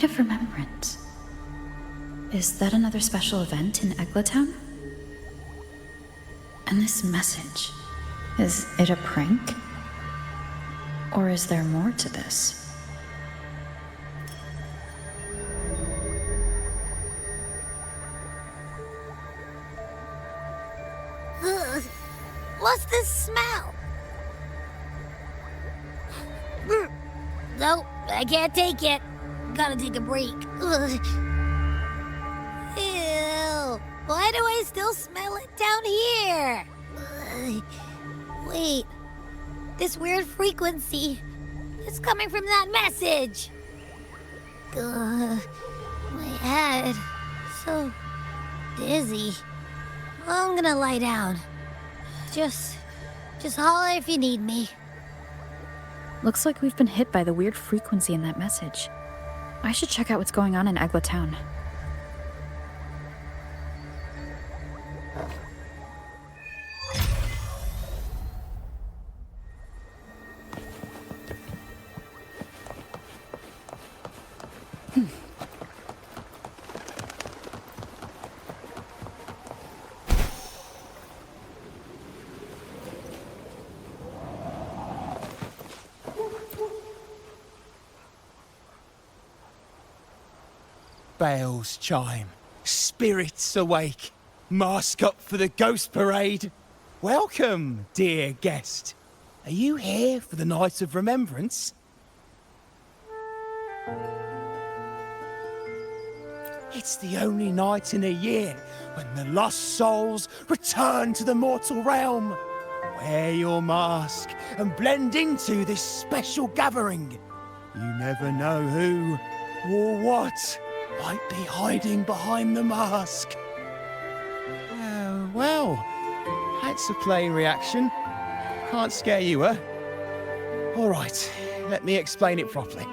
Night of Remembrance. Is that another special event in Eglatown? And this message, is it a prank? Or is there more to this? What's this smell? Nope, I can't take it. Gotta take a break. Ugh. Ew. Why do I still smell it down here? Ugh. Wait. This weird frequency. It's coming from that message. Ugh. My head. So dizzy. I'm gonna lie down. Just holler if you need me. Looks like we've been hit by the weird frequency in that message. I should check out what's going on in Eglatown. Bells chime, spirits awake, mask up for the ghost parade. Welcome, dear guest. Are you here for the Night of Remembrance? It's the only night in a year when the lost souls return to the mortal realm. Wear your mask and blend into this special gathering. You never know who or what might be hiding behind the mask. Well, that's a plain reaction. Can't scare you, huh? All right, let me explain it properly.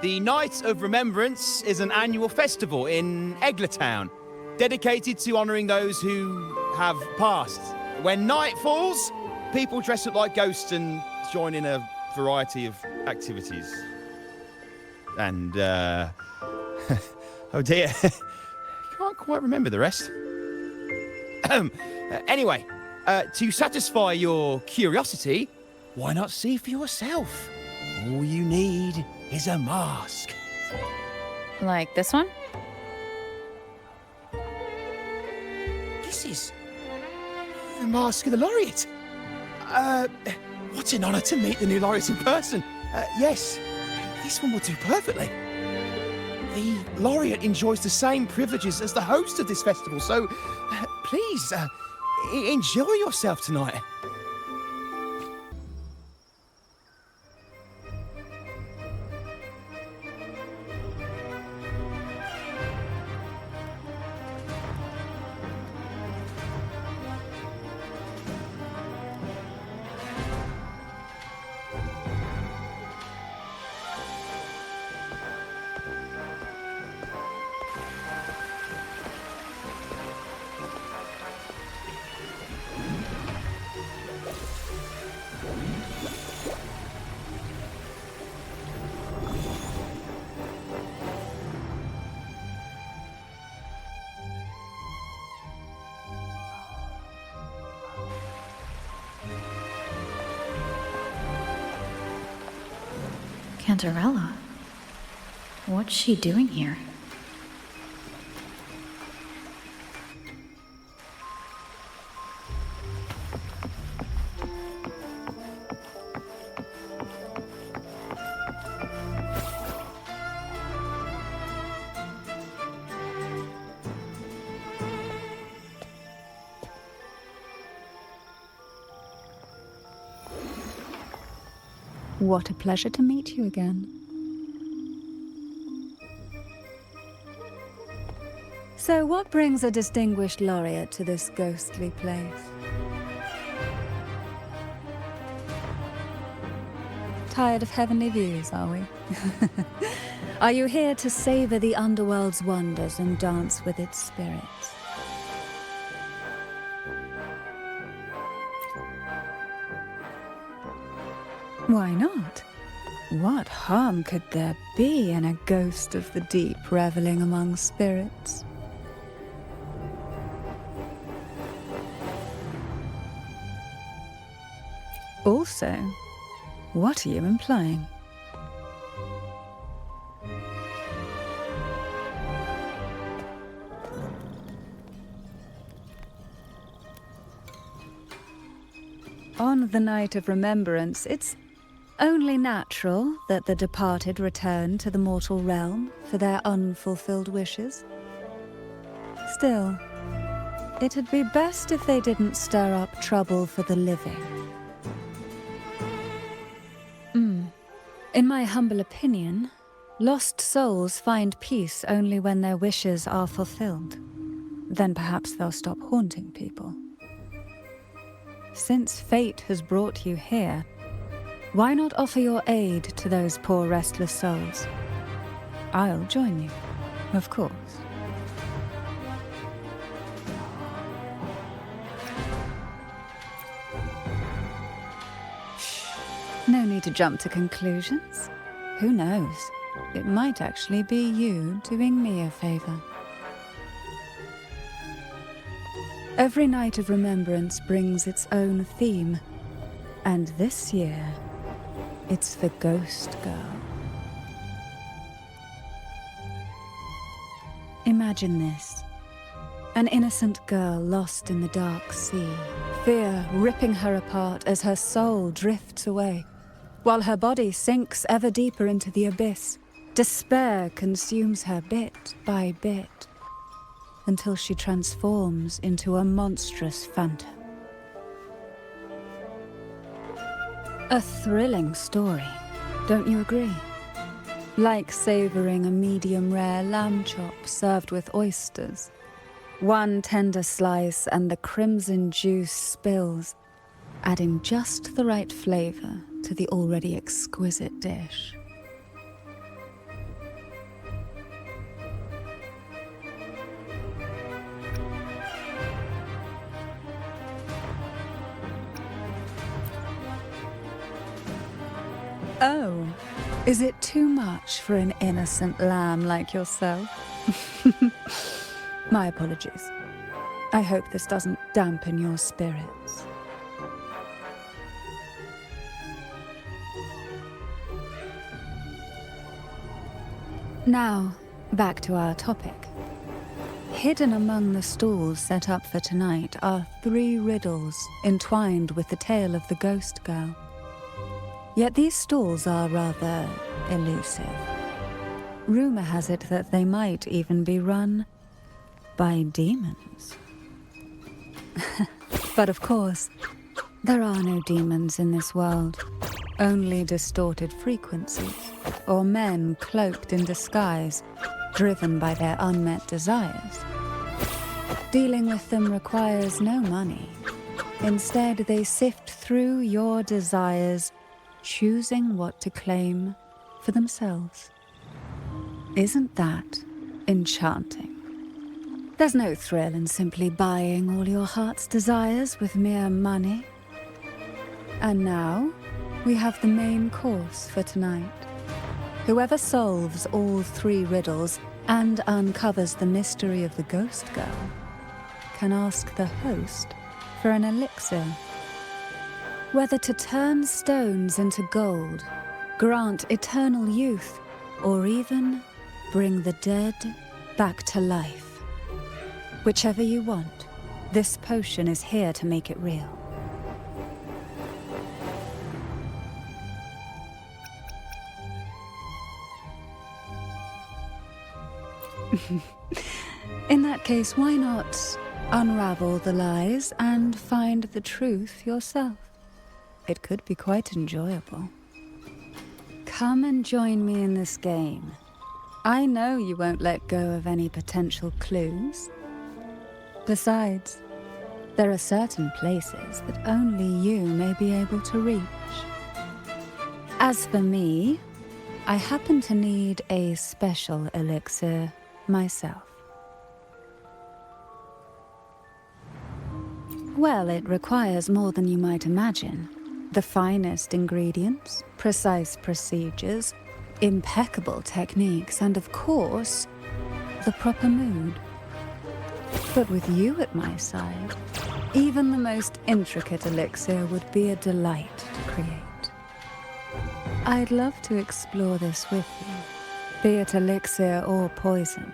The Night of Remembrance is an annual festival in Eglatown, dedicated to honouring those who have passed. When night falls, people dress up like ghosts and join in a variety of activities. And, oh dear, can't quite remember the rest. Anyway, to satisfy your curiosity, why not see for yourself? All you need is a mask. Like this one? This is the mask of the laureate. What an honour to meet the new laureate in person. Yes, this one will do perfectly. The laureate enjoys the same privileges as the host of this festival, so please, enjoy yourself tonight. Cantarella? What's she doing here? What a pleasure to meet you again. So what brings a distinguished laureate to this ghostly place? Tired of heavenly views, are we? Are you here to savor the underworld's wonders and dance with its spirits? Why not? What harm could there be in a ghost of the deep reveling among spirits? Also, what are you implying? On the night of remembrance, it's only natural that the departed return to the mortal realm for their unfulfilled wishes. Still, it'd be best if they didn't stir up trouble for the living. In my humble opinion, lost souls find peace only when their wishes are fulfilled. Then perhaps they'll stop haunting people. Since fate has brought you here, why not offer your aid to those poor restless souls? I'll join you, of course. No need to jump to conclusions. Who knows? It might actually be you doing me a favor. Every night of remembrance brings its own theme, and this year, it's the Ghost Girl. Imagine this. An innocent girl lost in the dark sea, fear ripping her apart as her soul drifts away, while her body sinks ever deeper into the abyss. Despair consumes her bit by bit, until she transforms into a monstrous phantom. A thrilling story, don't you agree? Like savoring a medium-rare lamb chop served with oysters. One tender slice and the crimson juice spills, adding just the right flavor to the already exquisite dish. Oh, is it too much for an innocent lamb like yourself? My apologies. I hope this doesn't dampen your spirits. Now, back to our topic. Hidden among the stalls set up for tonight are 3 riddles entwined with the tale of the Ghost Girl. Yet these stalls are rather elusive. Rumor has it that they might even be run by demons. But of course, there are no demons in this world, only distorted frequencies, or men cloaked in disguise, driven by their unmet desires. Dealing with them requires no money. Instead, they sift through your desires, choosing what to claim for themselves. Isn't that enchanting? There's no thrill in simply buying all your heart's desires with mere money. And now, we have the main course for tonight. Whoever solves all 3 riddles and uncovers the mystery of the Ghost Girl can ask the host for an elixir. Whether to turn stones into gold, grant eternal youth, or even bring the dead back to life. Whichever you want, this potion is here to make it real. In that case, why not unravel the lies and find the truth yourself? It could be quite enjoyable. Come and join me in this game. I know you won't let go of any potential clues. Besides, there are certain places that only you may be able to reach. As for me, I happen to need a special elixir myself. Well, it requires more than you might imagine. The finest ingredients, precise procedures, impeccable techniques, and of course, the proper mood. But with you at my side, even the most intricate elixir would be a delight to create. I'd love to explore this with you, be it elixir or poison.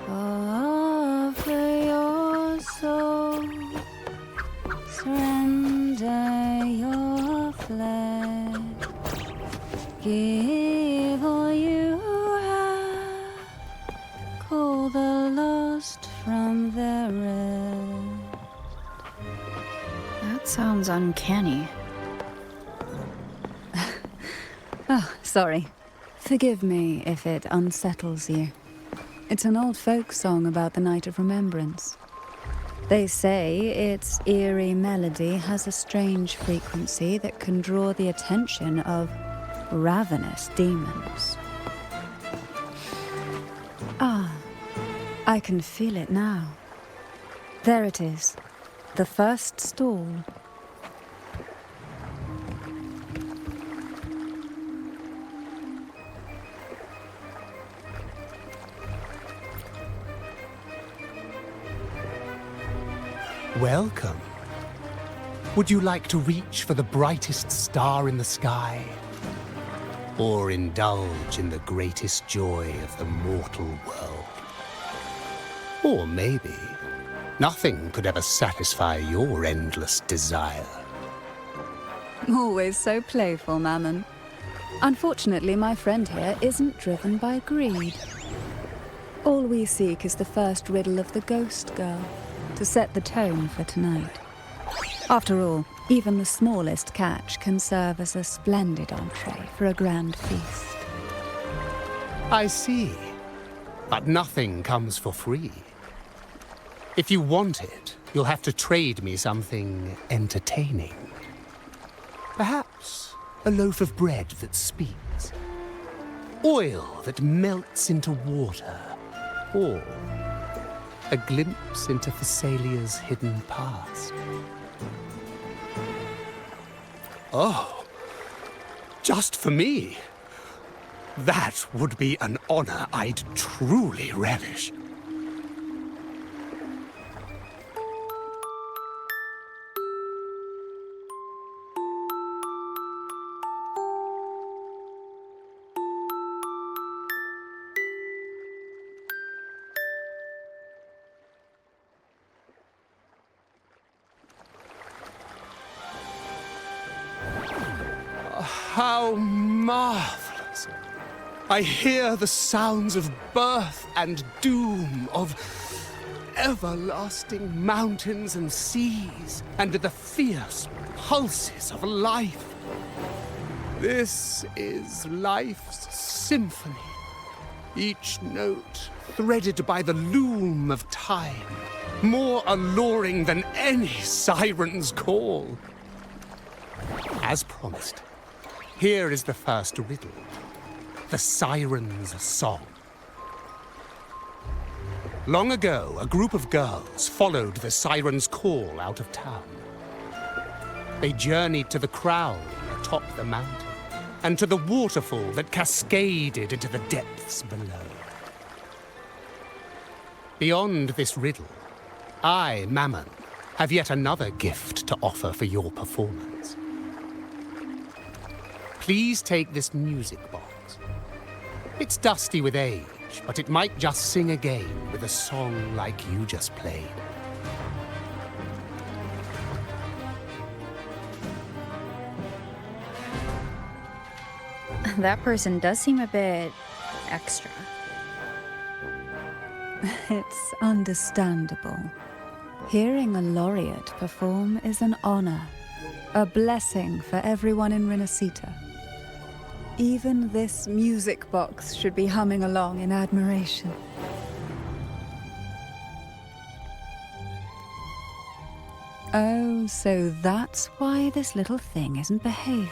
Offer your soul, surrender your flesh, give all you have, call the lost from their rest. That sounds uncanny. Oh, sorry. Forgive me if it unsettles you. It's an old folk song about the Night of Remembrance. They say its eerie melody has a strange frequency that can draw the attention of ravenous demons. Ah, I can feel it now. There it is, the first stall. Welcome. Would you like to reach for the brightest star in the sky? Or indulge in the greatest joy of the mortal world? Or maybe nothing could ever satisfy your endless desire. Always so playful, Mammon. Unfortunately, my friend here isn't driven by greed. All we seek is the first riddle of the ghost girl, to set the tone for tonight. After all, even the smallest catch can serve as a splendid entree for a grand feast. I see. But nothing comes for free. If you want it, you'll have to trade me something entertaining. Perhaps a loaf of bread that speaks, oil that melts into water, or a glimpse into Thessalia's hidden past. Oh, just for me? That would be an honor I'd truly relish. How marvelous! I hear the sounds of birth and doom, of everlasting mountains and seas, and the fierce pulses of life. This is life's symphony, each note threaded by the loom of time, more alluring than any siren's call. As promised, here is the first riddle, the siren's song. Long ago, a group of girls followed the siren's call out of town. They journeyed to the crown atop the mountain, and to the waterfall that cascaded into the depths below. Beyond this riddle, I, Mammon, have yet another gift to offer for your performance. Please take this music box. It's dusty with age, but it might just sing again with a song like you just played. That person does seem a bit extra. It's understandable. Hearing a laureate perform is an honor, a blessing for everyone in Renacita. Even this music box should be humming along in admiration. Oh, so that's why this little thing isn't behaving.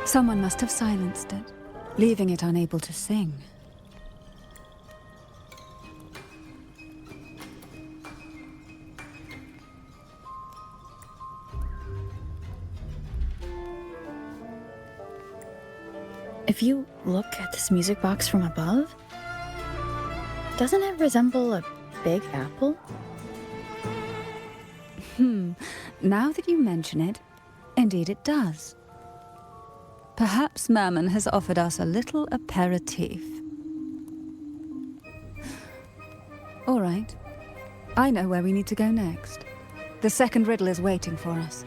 Someone must have silenced it, leaving it unable to sing. If you look at this music box from above, doesn't it resemble a big apple? Now that you mention it, indeed it does. Perhaps Mammon has offered us a little aperitif. All right. I know where we need to go next. The second riddle is waiting for us.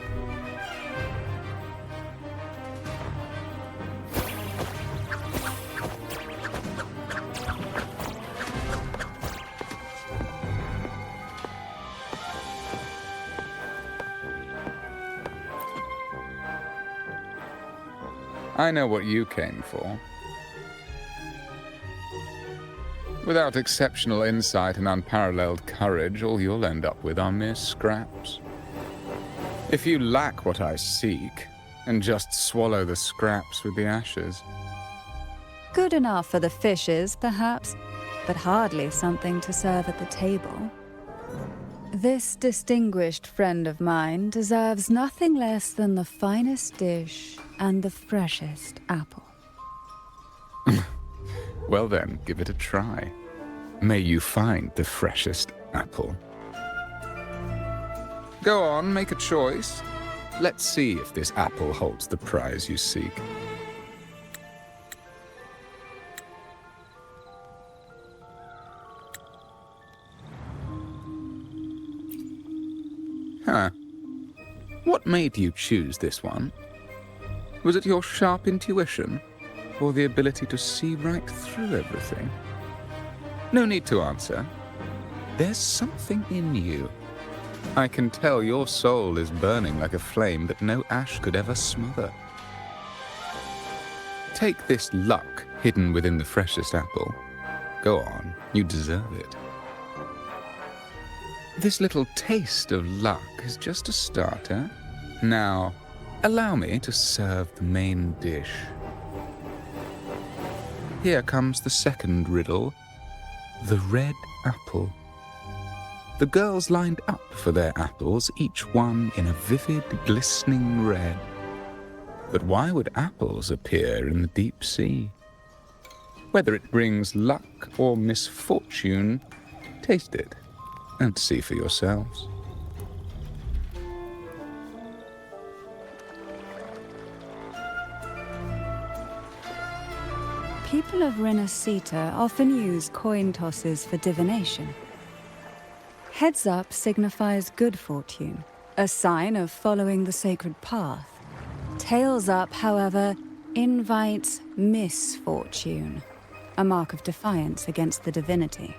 I know what you came for. Without exceptional insight and unparalleled courage, all you'll end up with are mere scraps. If you lack what I seek, and just swallow the scraps with the ashes. Good enough for the fishes, perhaps, but hardly something to serve at the table. This distinguished friend of mine deserves nothing less than the finest dish and the freshest apple. Well then, give it a try. May you find the freshest apple. Go on, make a choice. Let's see if this apple holds the prize you seek. Huh. What made you choose this one? Was it your sharp intuition? Or the ability to see right through everything? No need to answer. There's something in you. I can tell your soul is burning like a flame that no ash could ever smother. Take this luck hidden within the freshest apple. Go on, you deserve it. This little taste of luck is just a starter. Now, allow me to serve the main dish. Here comes the second riddle. The red apple. The girls lined up for their apples, each one in a vivid, glistening red. But why would apples appear in the deep sea? Whether it brings luck or misfortune, taste it and see for yourselves. People of Renacita often use coin tosses for divination. Heads up signifies good fortune, a sign of following the sacred path. Tails up, however, invites misfortune, a mark of defiance against the divinity.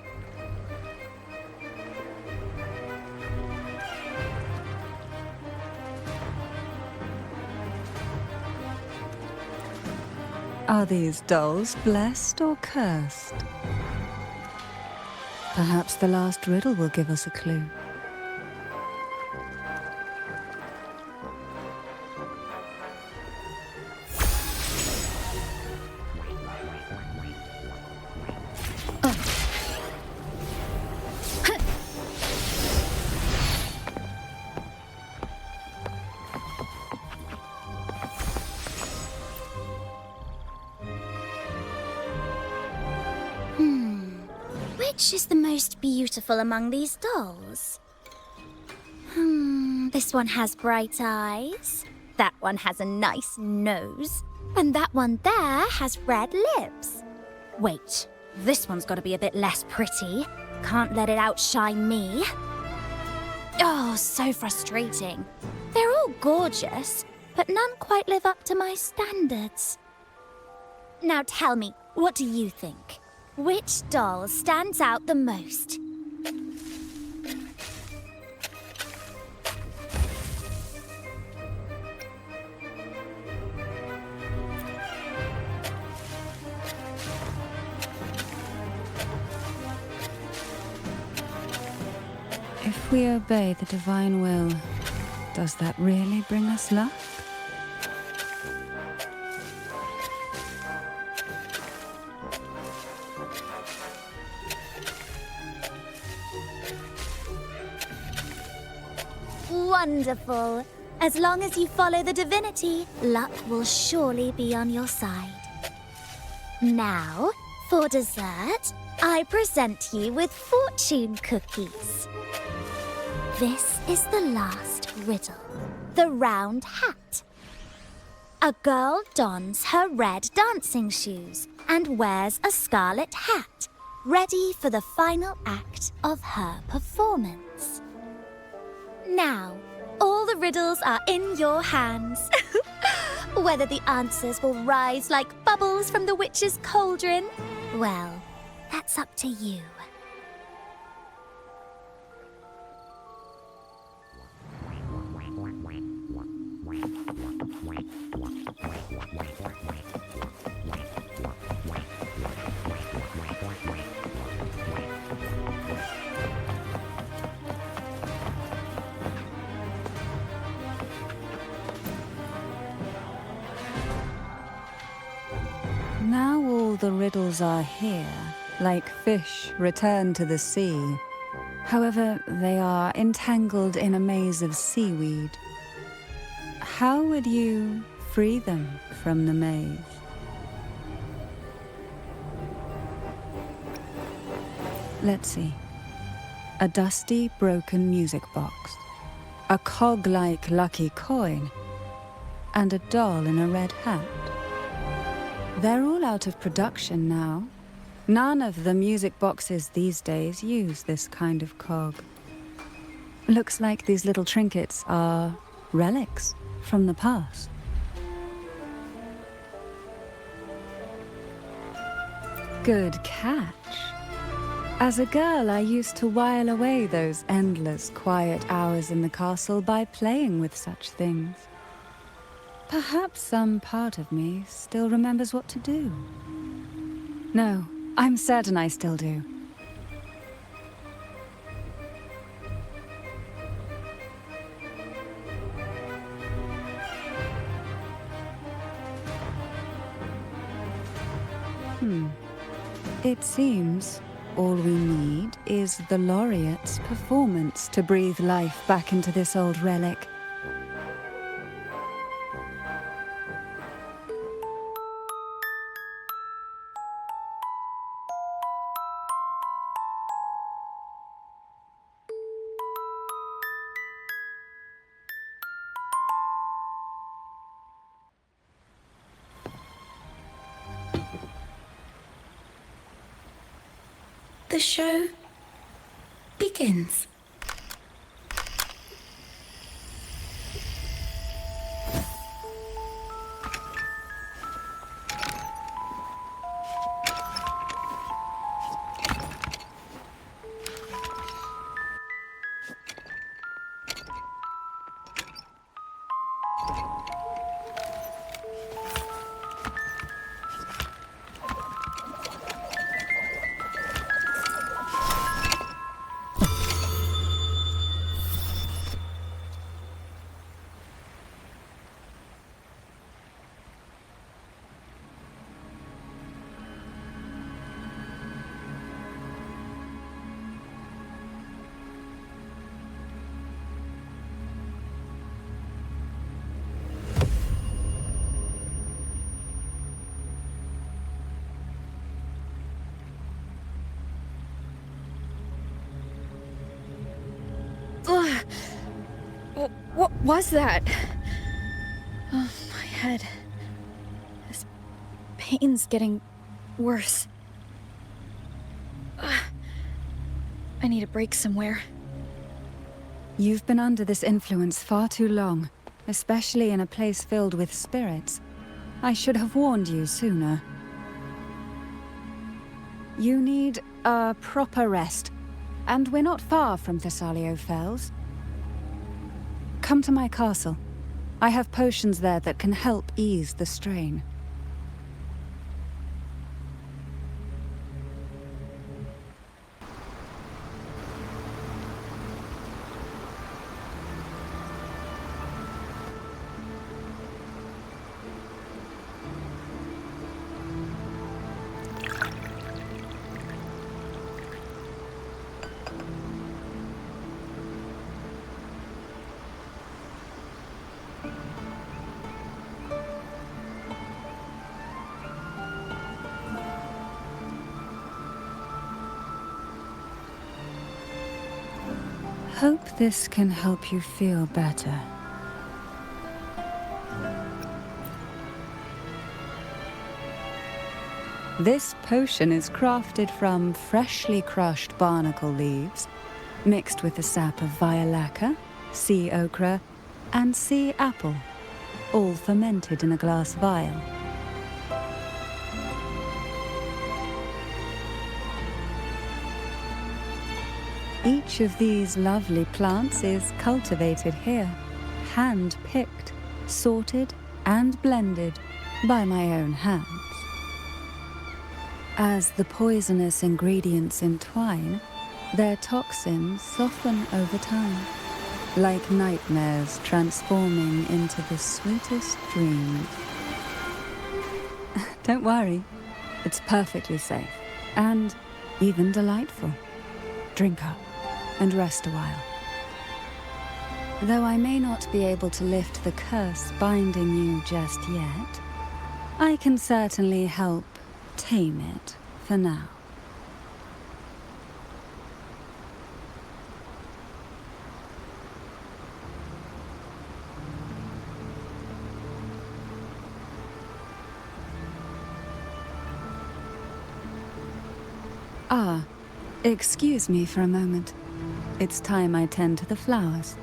Are these dolls blessed or cursed? Perhaps the last riddle will give us a clue. Which is the most beautiful among these dolls? This one has bright eyes. That one has a nice nose. And that one there has red lips. Wait, this one's got to be a bit less pretty. Can't let it outshine me. Oh, so frustrating. They're all gorgeous, but none quite live up to my standards. Now tell me, what do you think? Which doll stands out the most? If we obey the divine will, does that really bring us luck? Wonderful. As long as you follow the divinity, luck will surely be on your side. Now, for dessert, I present you with fortune cookies. This is the last riddle. The round hat. A girl dons her red dancing shoes and wears a scarlet hat, ready for the final act of her performance. Now, all the riddles are in your hands. Whether the answers will rise like bubbles from the witch's cauldron, well, that's up to you. Now all the riddles are here, like fish returned to the sea. However, they are entangled in a maze of seaweed. How would you free them from the maze? Let's see. A dusty, broken music box, a cog-like lucky coin, and a doll in a red hat. They're all out of production now. None of the music boxes these days use this kind of cog. Looks like these little trinkets are relics from the past. Good catch. As a girl, I used to while away those endless, quiet hours in the castle by playing with such things. Perhaps some part of me still remembers what to do. No, I'm certain I still do. It seems all we need is the laureate's performance to breathe life back into this old relic. The show begins. What was that? Oh, my head. This pain's getting worse. I need a break somewhere. You've been under this influence far too long, especially in a place filled with spirits. I should have warned you sooner. You need a proper rest, and we're not far from Thessalio Fells. Come to my castle. I have potions there that can help ease the strain. Hope this can help you feel better. This potion is crafted from freshly crushed barnacle leaves, mixed with the sap of violaca, sea ochre, and sea apple, all fermented in a glass vial. Each of these lovely plants is cultivated here, hand-picked, sorted, and blended by my own hands. As the poisonous ingredients entwine, their toxins soften over time, like nightmares transforming into the sweetest dreams. Don't worry, it's perfectly safe, and even delightful. Drink up and rest a while. Though I may not be able to lift the curse binding you just yet, I can certainly help tame it for now. Ah, excuse me for a moment. It's time I tend to the flowers.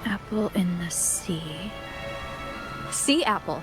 Apple in the sea. Sea apple.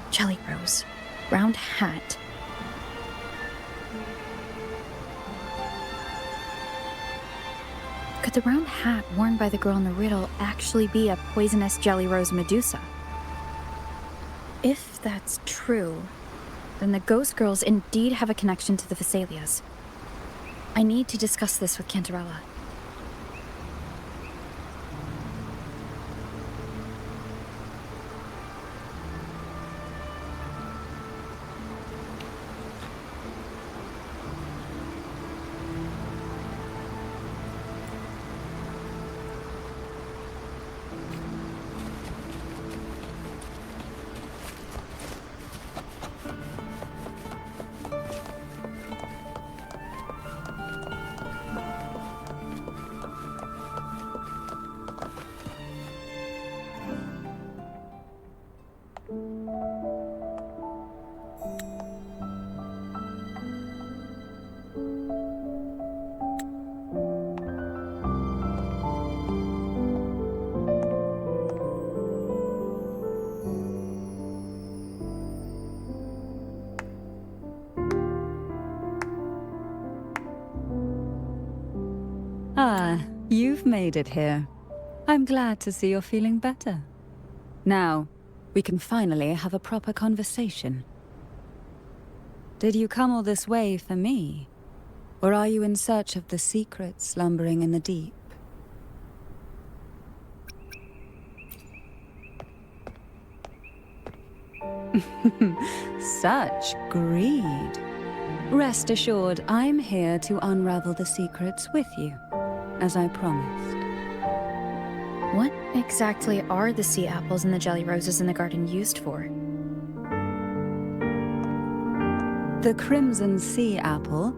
Jelly rose. Round hat. Could the round hat worn by the girl in the riddle actually be a poisonous jelly rose Medusa? If that's true, then the ghost girls indeed have a connection to the Vesalias. I need to discuss this with Cantarella. Ah, you've made it here. I'm glad to see you're feeling better. Now, we can finally have a proper conversation. Did you come all this way for me? Or are you in search of the secret slumbering in the deep? Such greed. Rest assured, I'm here to unravel the secrets with you, as I promised. What exactly are the sea apples and the jelly roses in the garden used for? The crimson sea apple,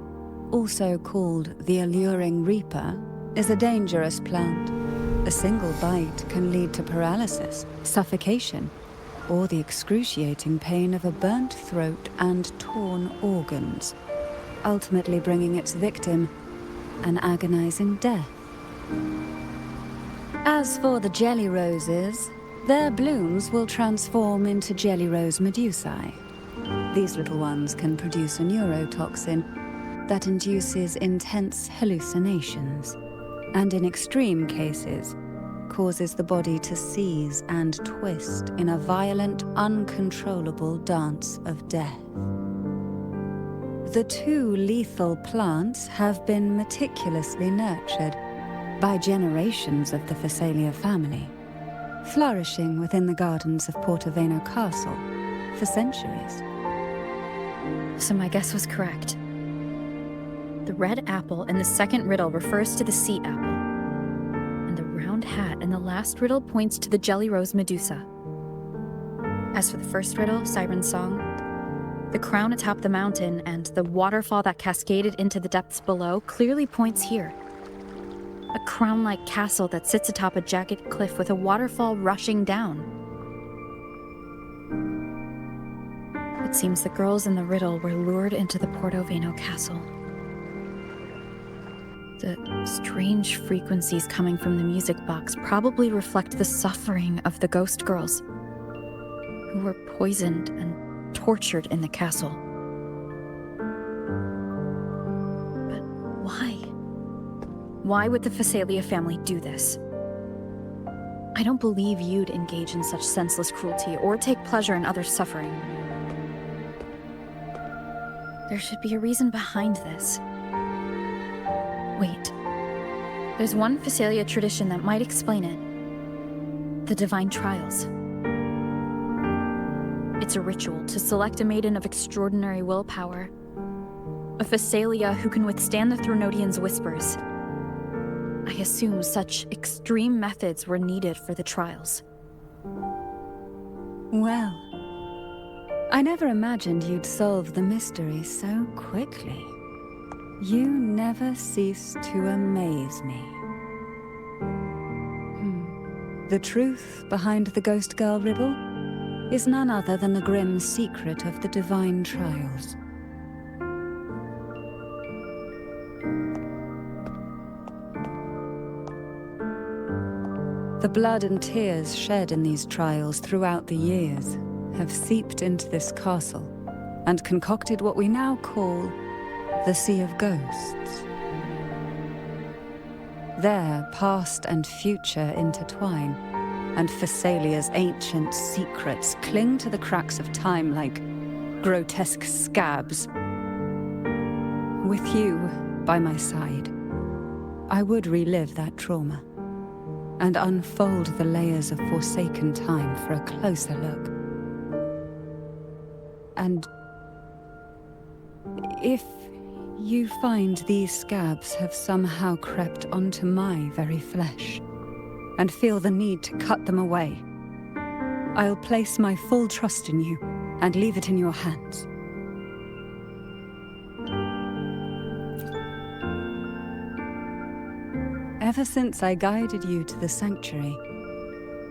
also called the alluring reaper, is a dangerous plant. A single bite can lead to paralysis, suffocation, or the excruciating pain of a burnt throat and torn organs, ultimately bringing its victim an agonizing death. As for the jelly roses, their blooms will transform into jelly rose medusae. These little ones can produce a neurotoxin that induces intense hallucinations, and in extreme cases, causes the body to seize and twist in a violent, uncontrollable dance of death. The two lethal plants have been meticulously nurtured by generations of the Phasalia family, flourishing within the gardens of Portoveno Castle for centuries. So my guess was correct. The red apple in the second riddle refers to the sea apple, and the round hat in the last riddle points to the jelly rose medusa. As for the first riddle, Siren's Song, the crown atop the mountain and the waterfall that cascaded into the depths below clearly points here. A crown-like castle that sits atop a jagged cliff with a waterfall rushing down. It seems the girls in the riddle were lured into the Portoveno castle. The strange frequencies coming from the music box probably reflect the suffering of the ghost girls, who were poisoned and tortured in the castle. But why? Why would the Phasalia family do this? I don't believe you'd engage in such senseless cruelty or take pleasure in others' suffering. There should be a reason behind this. Wait. There's one Phasalia tradition that might explain it. The Divine Trials. It's a ritual to select a maiden of extraordinary willpower. A Phasalia who can withstand the Thronodians' whispers. I assume such extreme methods were needed for the trials. Well, I never imagined you'd solve the mystery so quickly. You never cease to amaze me. The truth behind the Ghost Girl riddle is none other than the grim secret of the Divine Trials. The blood and tears shed in these trials throughout the years have seeped into this castle and concocted what we now call the Sea of Ghosts. There, past and future intertwine, and Phasalia's ancient secrets cling to the cracks of time like grotesque scabs. With you by my side, I would relive that trauma and unfold the layers of forsaken time for a closer look. And if you find these scabs have somehow crept onto my very flesh, and feel the need to cut them away, I'll place my full trust in you and leave it in your hands. Ever since I guided you to the sanctuary,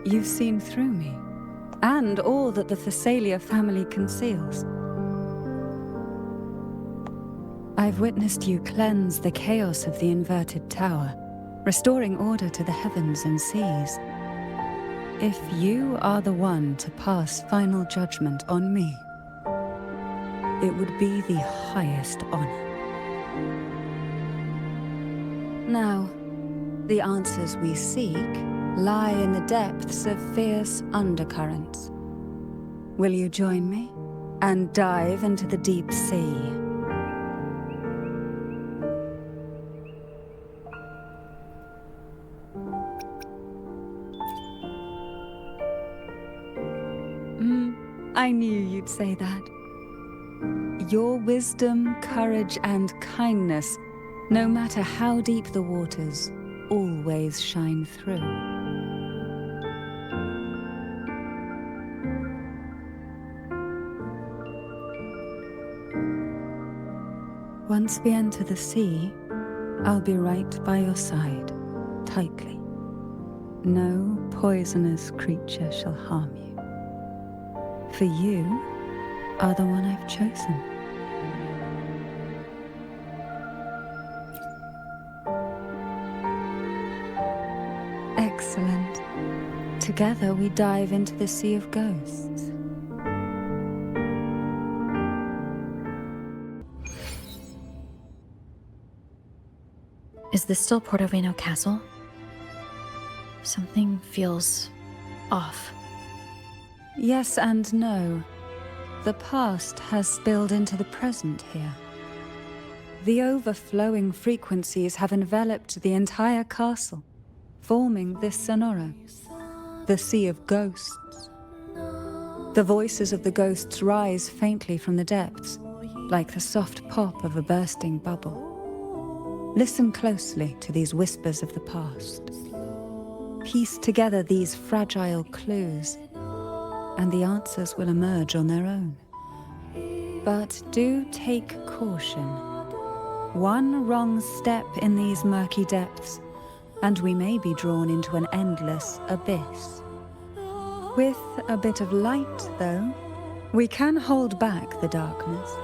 you've seen through me, and all that the Phasalia family conceals. I've witnessed you cleanse the chaos of the inverted tower, restoring order to the heavens and seas. If you are the one to pass final judgment on me, it would be the highest honor. Now, The answers we seek lie in the depths of fierce undercurrents. Will you join me and dive into the deep sea? I knew you'd say that. Your wisdom, courage, and kindness, no matter how deep the waters, always shine through. Once we enter the sea, I'll be right by your side, tightly. No poisonous creature shall harm you. For you are the one I've chosen. Excellent. Together we dive into the Sea of Ghosts. Is this still Portoveno Castle? Something feels off. Yes and no. The past has spilled into the present here. The overflowing frequencies have enveloped the entire castle, forming this sonoro, the Sea of Ghosts. The voices of the ghosts rise faintly from the depths, like the soft pop of a bursting bubble. Listen closely to these whispers of the past. Piece together these fragile clues, and the answers will emerge on their own. But do take caution. One wrong step in these murky depths, and we may be drawn into an endless abyss. With a bit of light, though, we can hold back the darkness.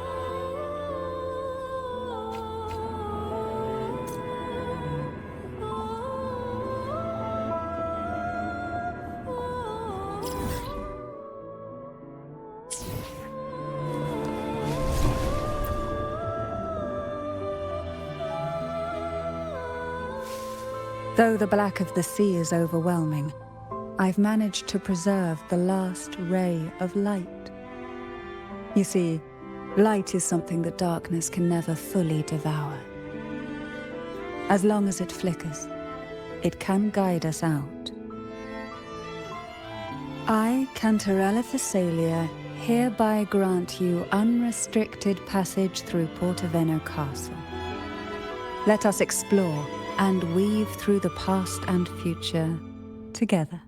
Though the black of the sea is overwhelming, I've managed to preserve the last ray of light. You see, light is something that darkness can never fully devour. As long as it flickers, it can guide us out. I, Cantarella Thessalia, hereby grant you unrestricted passage through Portoveno Castle. Let us explore and weave through the past and future together.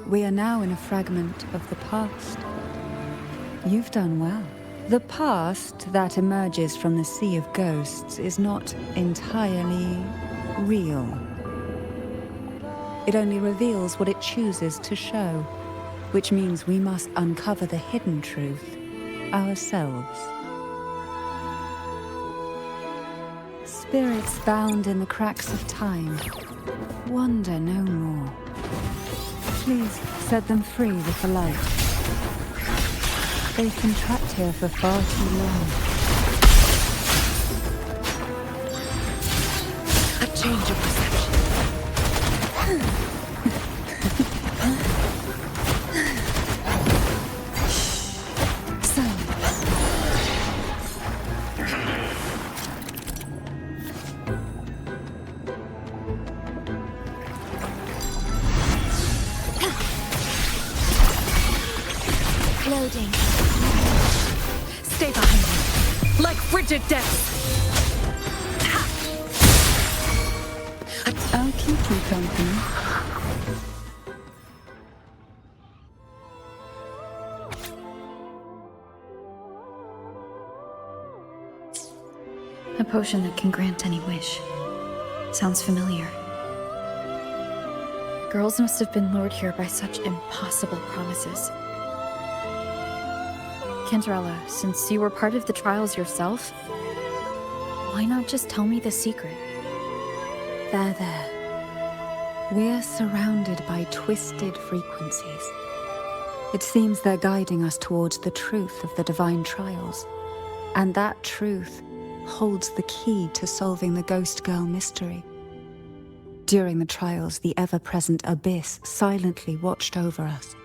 We are now in a fragment of the past. You've done well. The past that emerges from the Sea of Ghosts is not entirely real. It only reveals what it chooses to show, which means we must uncover the hidden truth ourselves. Spirits bound in the cracks of time wander no more. Please set them free with the light. They've been trapped here for far too long. A change of perception. Silence. Loading. Stay behind me, like frigid depths. I'll keep you company. A potion that can grant any wish. Sounds familiar. Girls must have been lured here by such impossible promises. Cantarella, since you were part of the trials yourself, why not just tell me the secret? There. We're surrounded by twisted frequencies. It seems they're guiding us towards the truth of the divine trials. And that truth holds the key to solving the Ghost Girl mystery. During the trials, the ever-present abyss silently watched over us.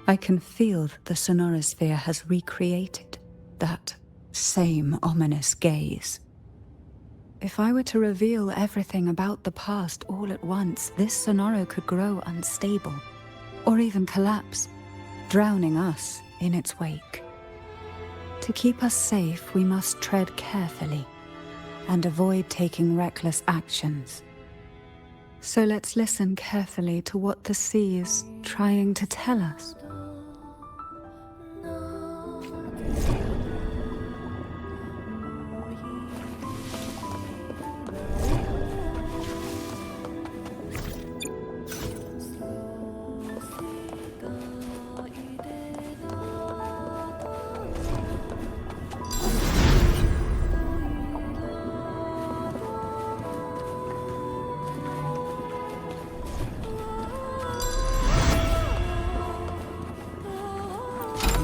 I can feel that the sonorosphere has recreated that same ominous gaze. If I were to reveal everything about the past all at once, this sonoro could grow unstable, or even collapse, drowning us in its wake. To keep us safe, we must tread carefully and avoid taking reckless actions. So let's listen carefully to what the sea is trying to tell us.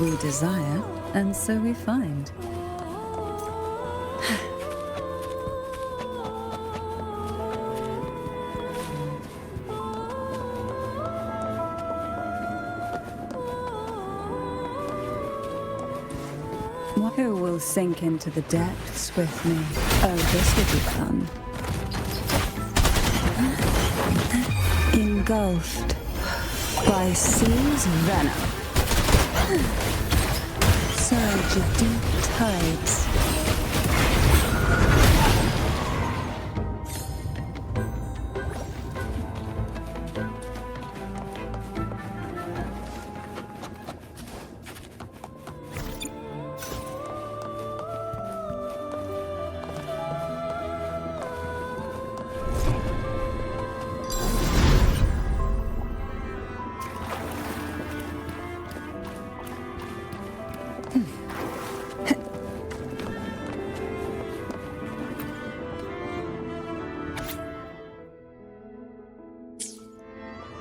We desire, and so we find. Who will sink into the depths with me? Oh, this will be fun. Engulfed by sea's venom. Surge of deep tides.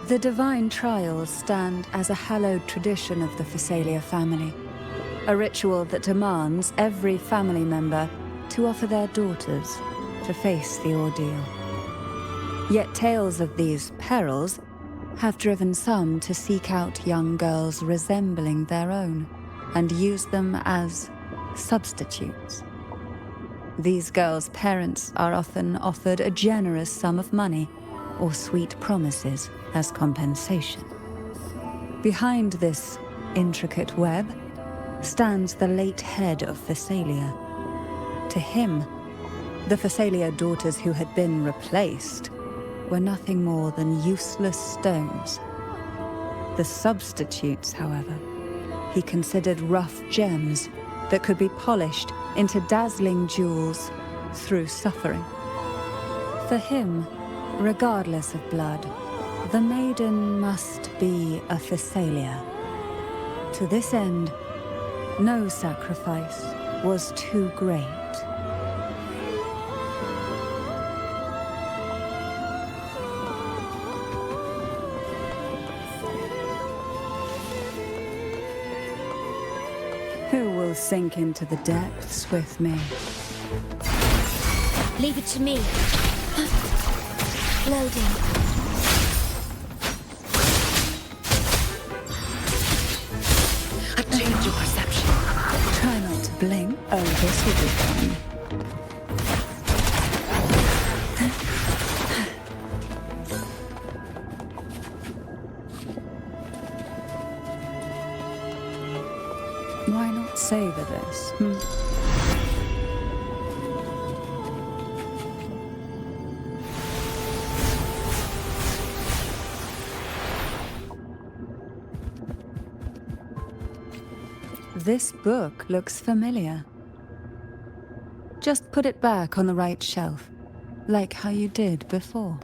The divine trials stand as a hallowed tradition of the Phasalia family, a ritual that demands every family member to offer their daughters to face the ordeal. Yet tales of these perils have driven some to seek out young girls resembling their own and use them as substitutes. These girls' parents are often offered a generous sum of money or sweet promises as compensation. Behind this intricate web stands the late head of Phasalia. To him, the Phasalia daughters who had been replaced were nothing more than useless stones. The substitutes, however, he considered rough gems that could be polished into dazzling jewels through suffering. For him, regardless of blood, the maiden must be a Phasalia. To this end, no sacrifice was too great. Who will sink into the depths with me? Leave it to me. Loading. A change of perception. Try not to blink. Oh, this will be fun. Why not savor this? This book looks familiar. Just put it back on the right shelf, like how you did before.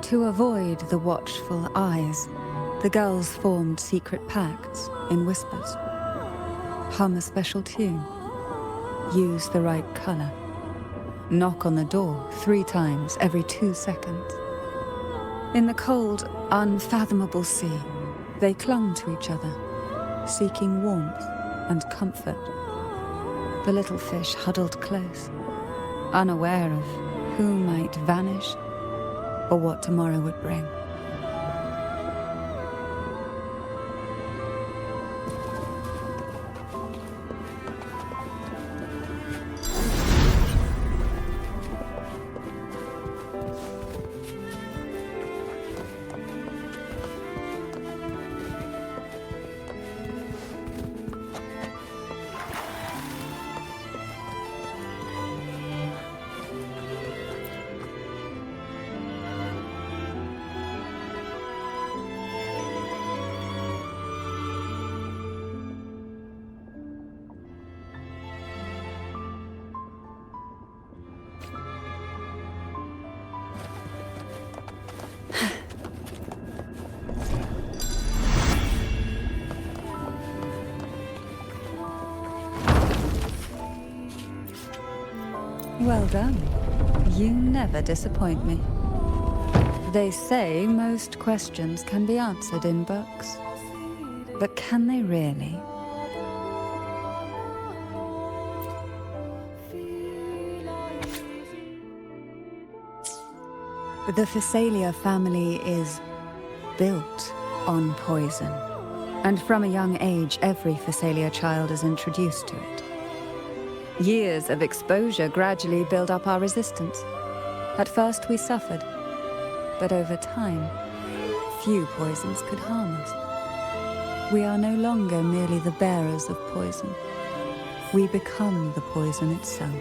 To avoid the watchful eyes, the girls formed secret pacts in whispers. Hum a special tune. Use the right color. Knock on the door 3 times every 2 seconds. In the cold, unfathomable sea, they clung to each other, seeking warmth and comfort. The little fish huddled close, unaware of who might vanish or what tomorrow would bring. Well done. You never disappoint me. They say most questions can be answered in books. But can they really? The Phasalia family is built on poison. And from a young age, every Phasalia child is introduced to it. Years of exposure gradually build up our resistance. At first we suffered, but over time, few poisons could harm us. We are no longer merely the bearers of poison. We become the poison itself.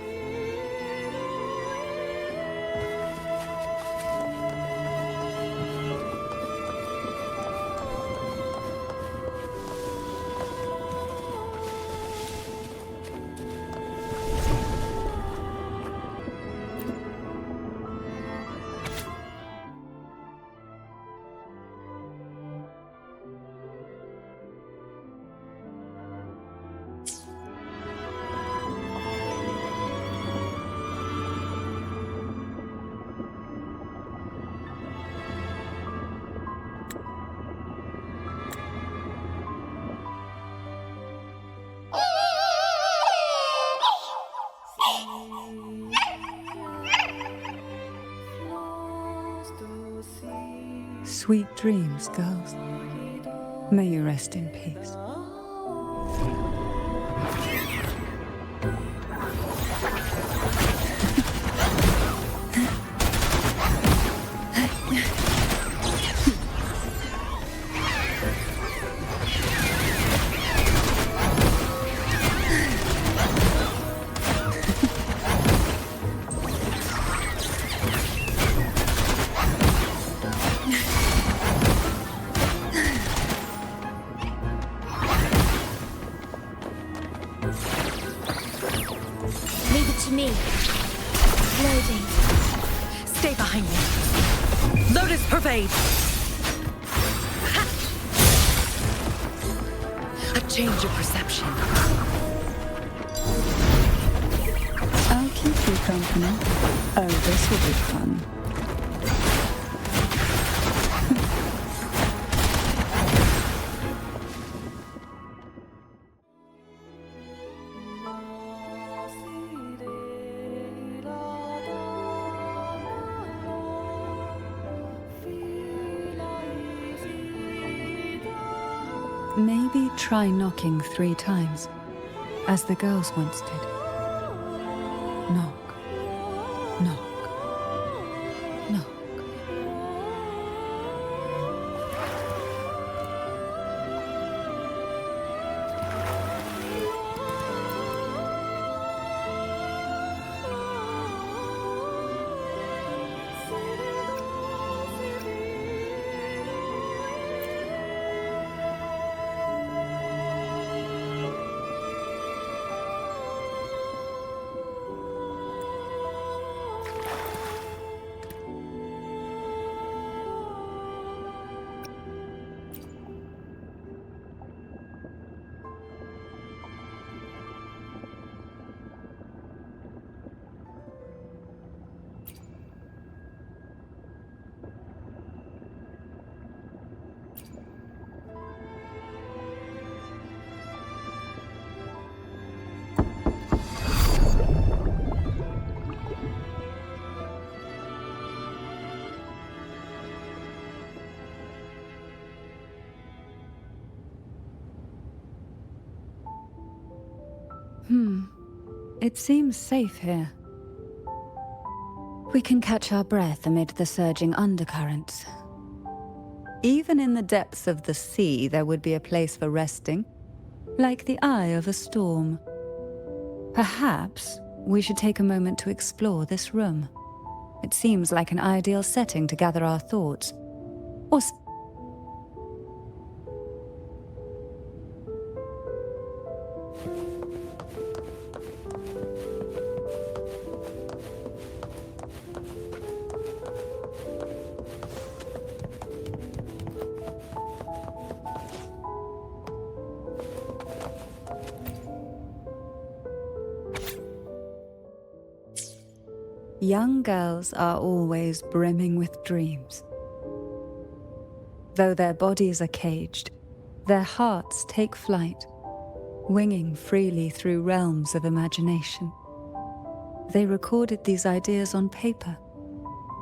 Sweet dreams, girls. May you rest in peace. Leave it to me. Loading. Stay behind me. Lotus pervade. Ha! A change of perception. I'll keep you company. Oh, this will be fun. Maybe try knocking 3 times, as the girls once did. Knock, knock, knock. It seems safe here. We can catch our breath amid the surging undercurrents. Even in the depths of the sea, there would be a place for resting, like the eye of a storm. Perhaps we should take a moment to explore this room. It seems like an ideal setting to gather our thoughts. Or young girls are always brimming with dreams. Though their bodies are caged, their hearts take flight, winging freely through realms of imagination. They recorded these ideas on paper,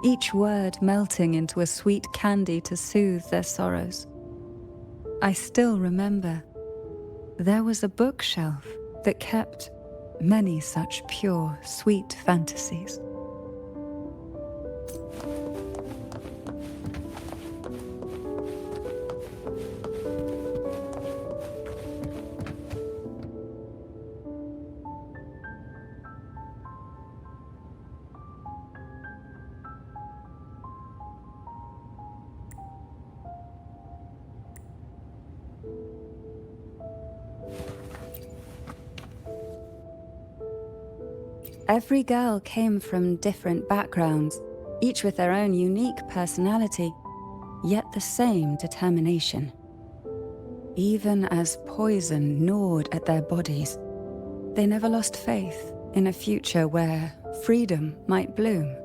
each word melting into a sweet candy to soothe their sorrows. I still remember there was a bookshelf that kept many such pure, sweet fantasies. Every girl came from different backgrounds, each with their own unique personality, yet the same determination. Even as poison gnawed at their bodies, they never lost faith in a future where freedom might bloom.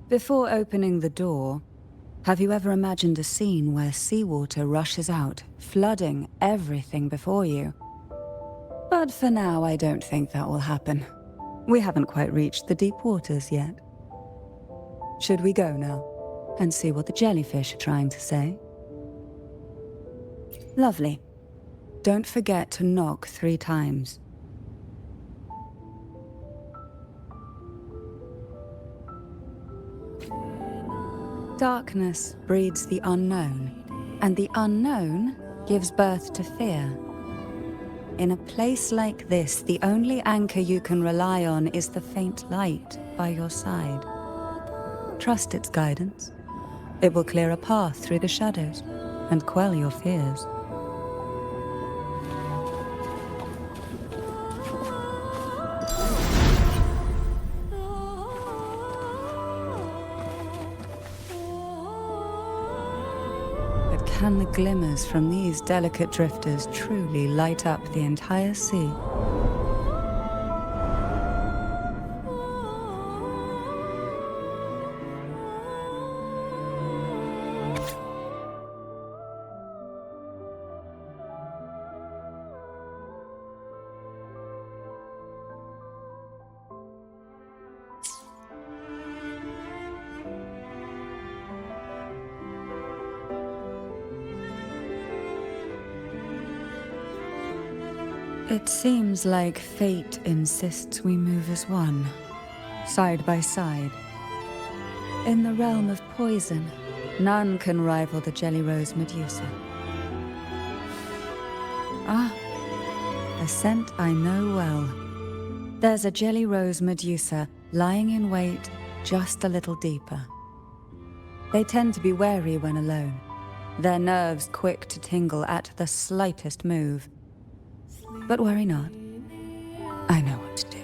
Before opening the door, have you ever imagined a scene where seawater rushes out, flooding everything before you? But for now, I don't think that will happen. We haven't quite reached the deep waters yet. Should we go now and see what the jellyfish are trying to say? Lovely. Don't forget to knock 3 times. Darkness breeds the unknown, and the unknown gives birth to fear. In a place like this, the only anchor you can rely on is the faint light by your side. Trust its guidance. It will clear a path through the shadows and quell your fears. Can the glimmers from these delicate drifters truly light up the entire sea? It seems like fate insists we move as one, side by side. In the realm of poison, none can rival the Jelly Rose Medusa. Ah, a scent I know well. There's a Jelly Rose Medusa lying in wait just a little deeper. They tend to be wary when alone, their nerves quick to tingle at the slightest move. But worry not. I know what to do.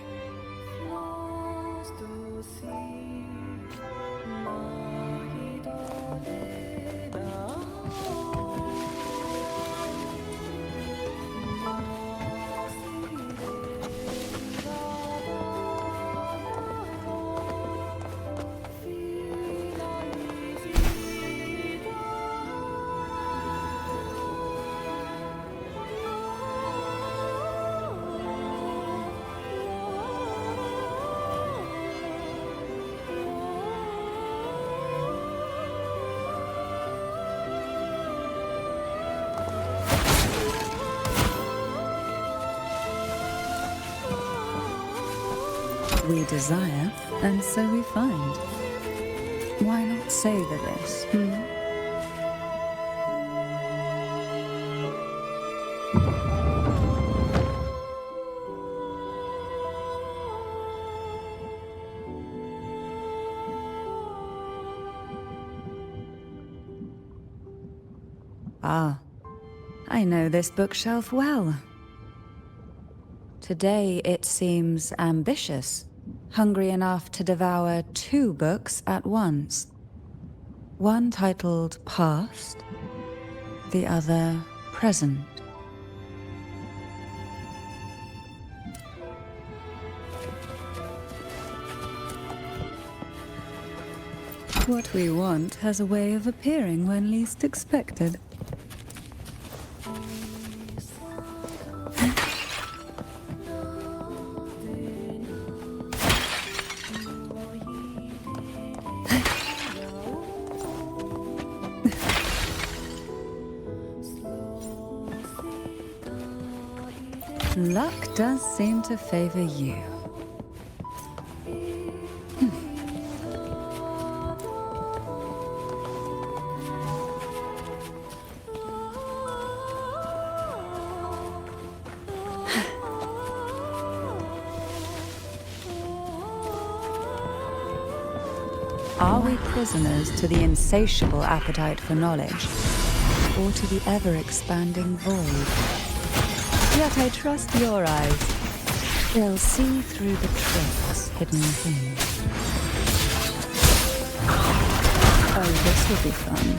We desire, and so we find. Why not savor this, Ah, I know this bookshelf well. Today it seems ambitious, hungry enough to devour 2 books at once. One titled Past, the other Present. What we want has a way of appearing when least expected. Luck does seem to favor you. Are we prisoners to the insatiable appetite for knowledge, or to the ever-expanding void? Yet I trust your eyes. They'll see through the tricks hidden within. Oh, this will be fun.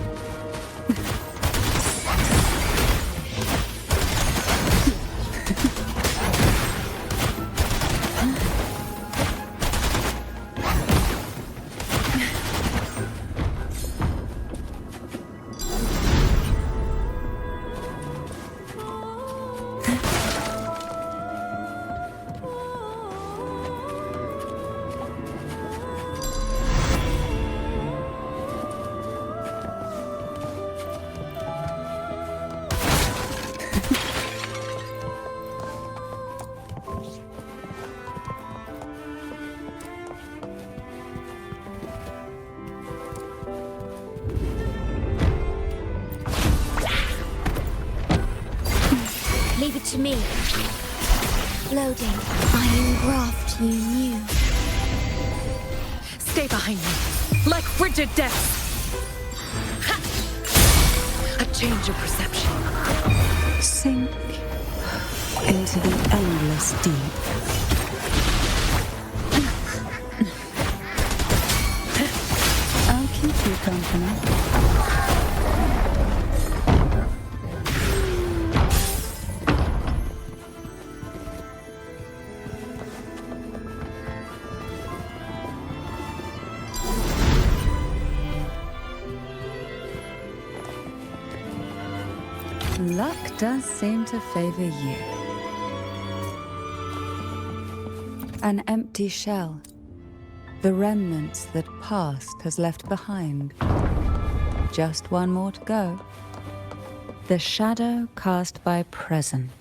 Leave it to me. Loading. I engraft you new. Stay behind me, like frigid death. Ha! A change of perception. Sink into the endless deep. I'll keep you company. Luck does seem to favor you. An empty shell. The remnants that past has left behind. Just one more to go. The shadow cast by present.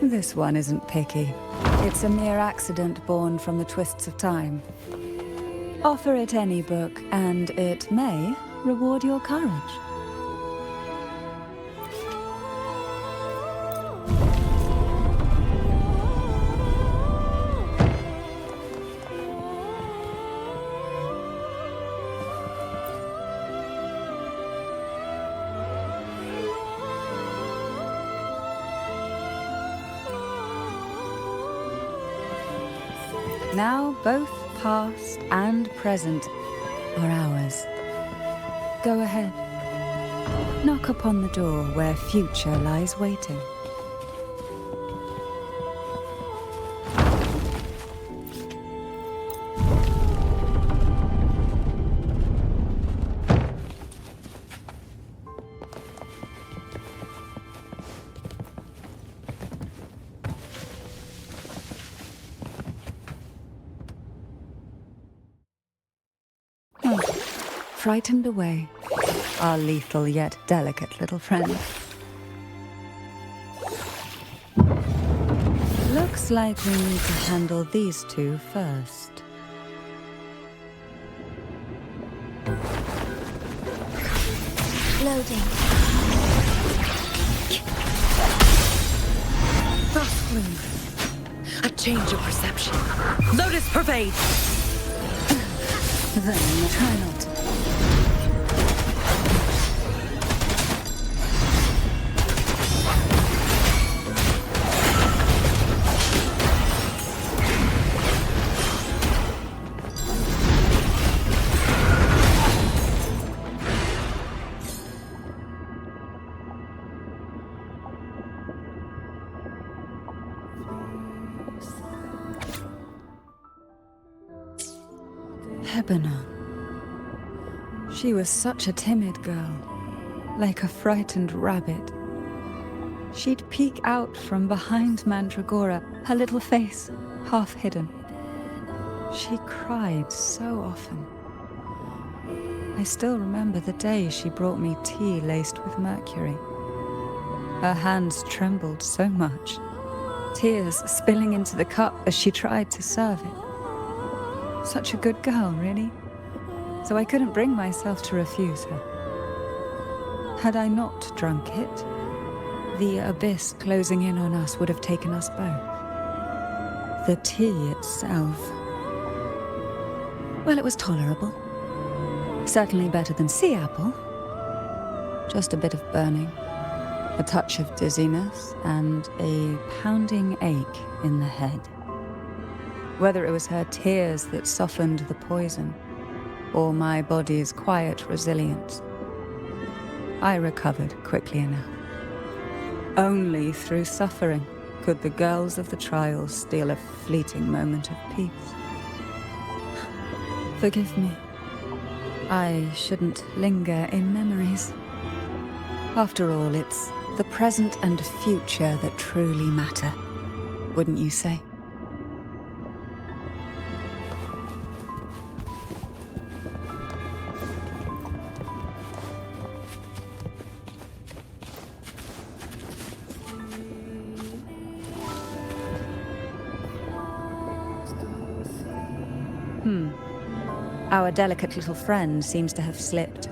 This one isn't picky. It's a mere accident born from the twists of time. Offer it any book, and it may reward your courage. Now both past and present are ours. Go ahead. Knock upon the door where future lies waiting. Frightened away, our lethal yet delicate little friend. Looks like we need to handle these two first. Loading. Frost bloom. A change of perception. Lotus pervade. Then try not to. Lebanon. She was such a timid girl, like a frightened rabbit. She'd peek out from behind Mandragora, her little face half hidden. She cried so often. I still remember the day she brought me tea laced with mercury. Her hands trembled so much, tears spilling into the cup as she tried to serve it. Such a good girl, really. So I couldn't bring myself to refuse her. Had I not drunk it, the abyss closing in on us would have taken us both. The tea itself, well, it was tolerable. Certainly better than sea apple. Just a bit of burning, a touch of dizziness, and a pounding ache in the head. Whether it was her tears that softened the poison, or my body's quiet resilience, I recovered quickly enough. Only through suffering could the girls of the trials steal a fleeting moment of peace. Forgive me. I shouldn't linger in memories. After all, it's the present and future that truly matter, wouldn't you say? Our delicate little friend seems to have slipped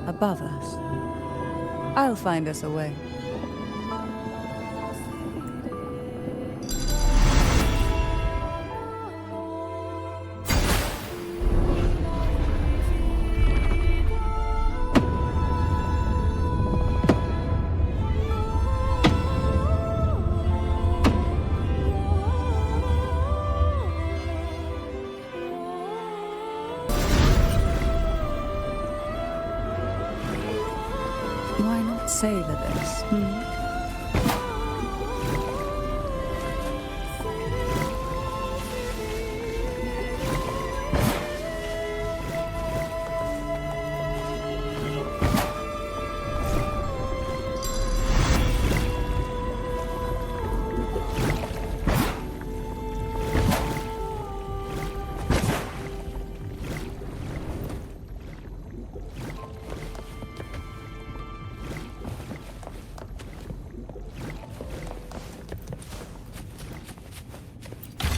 above us. I'll find us a way. Why not savor this?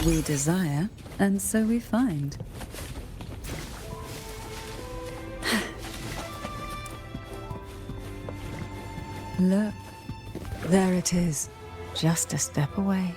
We desire, and so we find. Look, there it is, just a step away.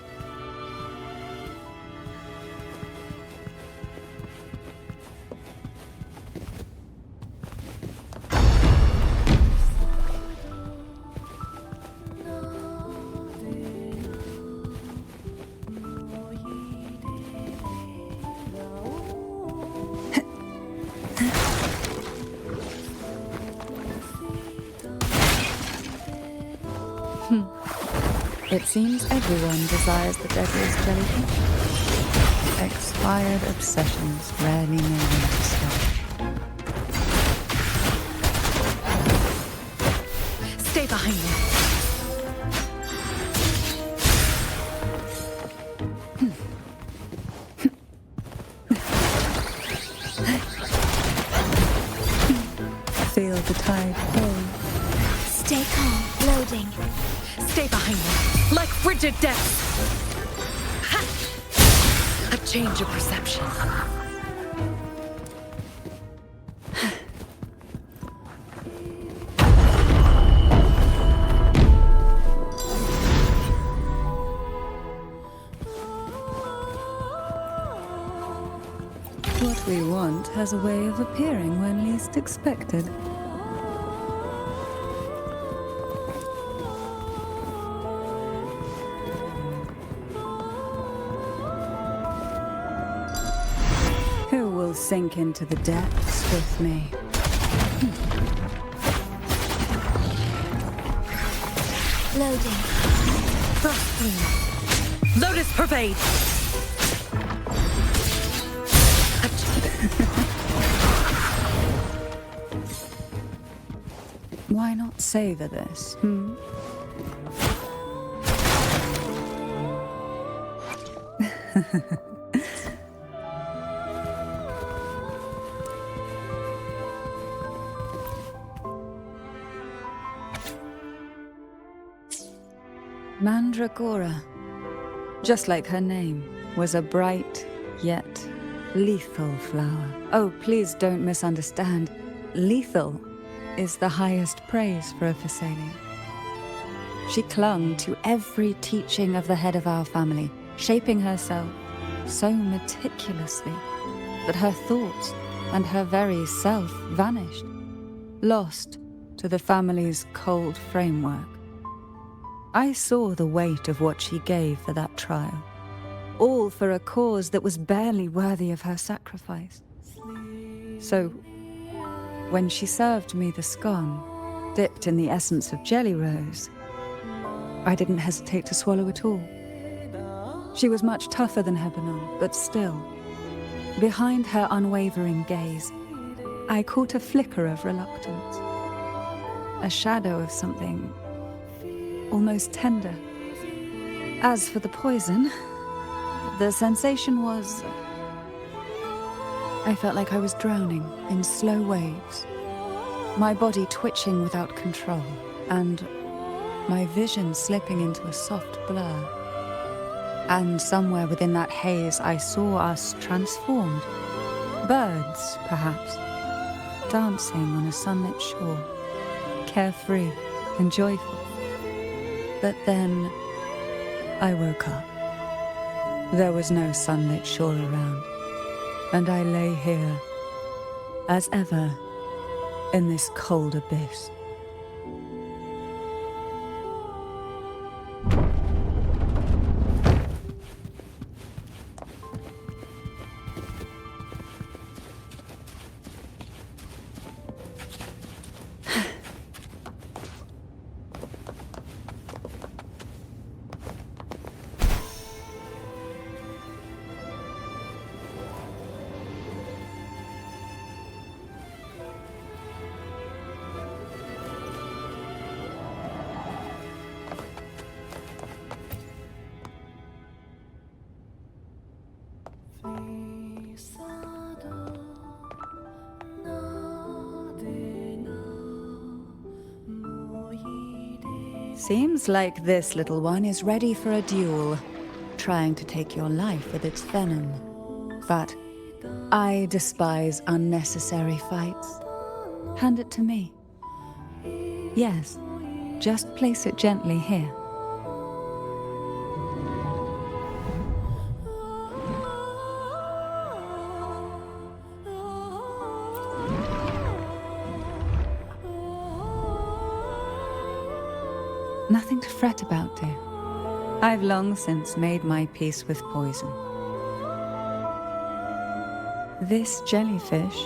It seems everyone desires the deadliest jellyfish. Expired obsessions rarely know when to stop. Stay behind me. Feel the tide flow. Stay calm, loading. Stay behind me. Like frigid death. Ha! A change of perception. What we want has a way of appearing when least expected. Who will sink into the depths with me? Loading. Frost bloom. Lotus pervade. Why not savor this, hmm? Mandragora, just like her name, was a bright yet lethal flower. Oh, please don't misunderstand. Lethal is the highest praise for a Phasalia. She clung to every teaching of the head of our family, shaping herself so meticulously that her thoughts and her very self vanished, lost to the family's cold framework. I saw the weight of what she gave for that trial, all for a cause that was barely worthy of her sacrifice. So, when she served me the scone, dipped in the essence of jelly rose, I didn't hesitate to swallow it all. She was much tougher than Hebanon, but still, behind her unwavering gaze, I caught a flicker of reluctance, a shadow of something almost tender. As for the poison, the sensation was... I felt like I was drowning in slow waves, my body twitching without control, and my vision slipping into a soft blur. And somewhere within that haze, I saw us transformed. Birds, perhaps, dancing on a sunlit shore, carefree and joyful. But then I woke up. There was no sunlit shore around, and I lay here, as ever, in this cold abyss. Seems like this little one is ready for a duel, trying to take your life with its venom. But I despise unnecessary fights. Hand it to me. Yes, Just place it gently here. Nothing to fret about, dear. I've long since made my peace with poison. This jellyfish,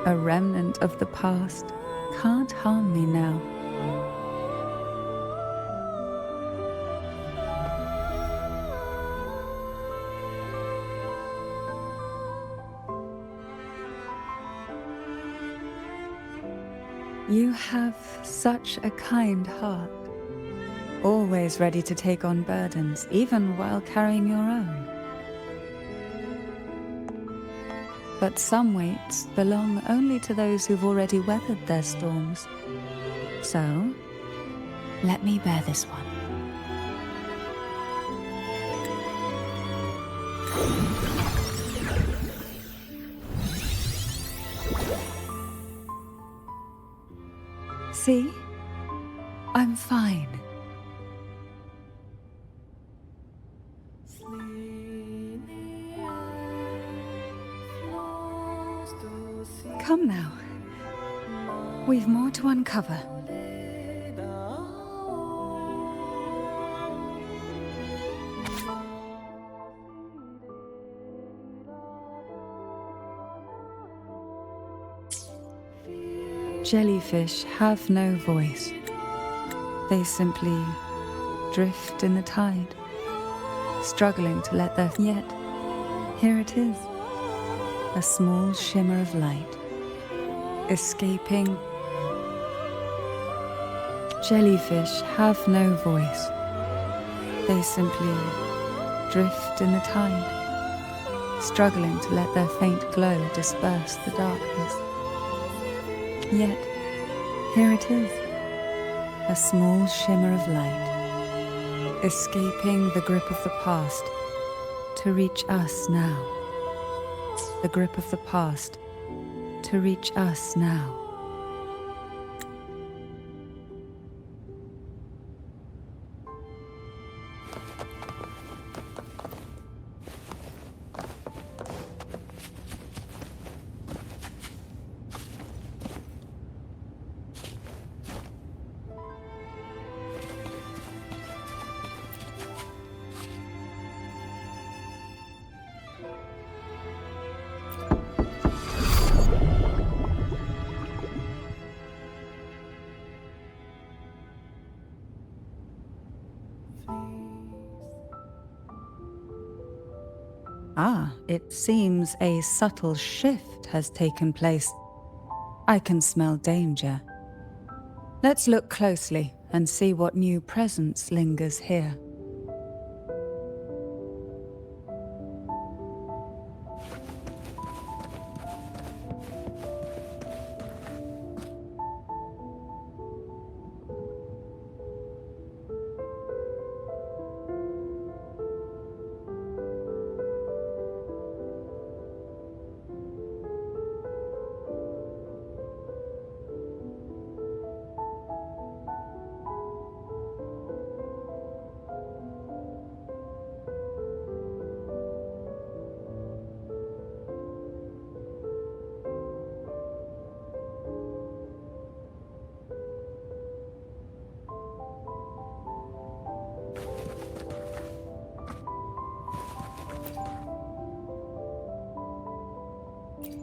a remnant of the past, can't harm me now. You have such a kind heart, always ready to take on burdens, even while carrying your own. But some weights belong only to those who've already weathered their storms. So, let me bear this one. See? I'm fine. Come now. We've more to uncover. Jellyfish have no voice. They simply drift in the tide, struggling to let their... Yet, here it is, a small shimmer of light, escaping. Jellyfish have no voice. They simply drift in the tide, struggling to let their faint glow disperse the darkness. Yet, here it is, a small shimmer of light, escaping the grip of the past to reach us now. The grip of the past to reach us now. Ah, it seems a subtle shift has taken place. I can smell danger. Let's look closely and see what new presence lingers here.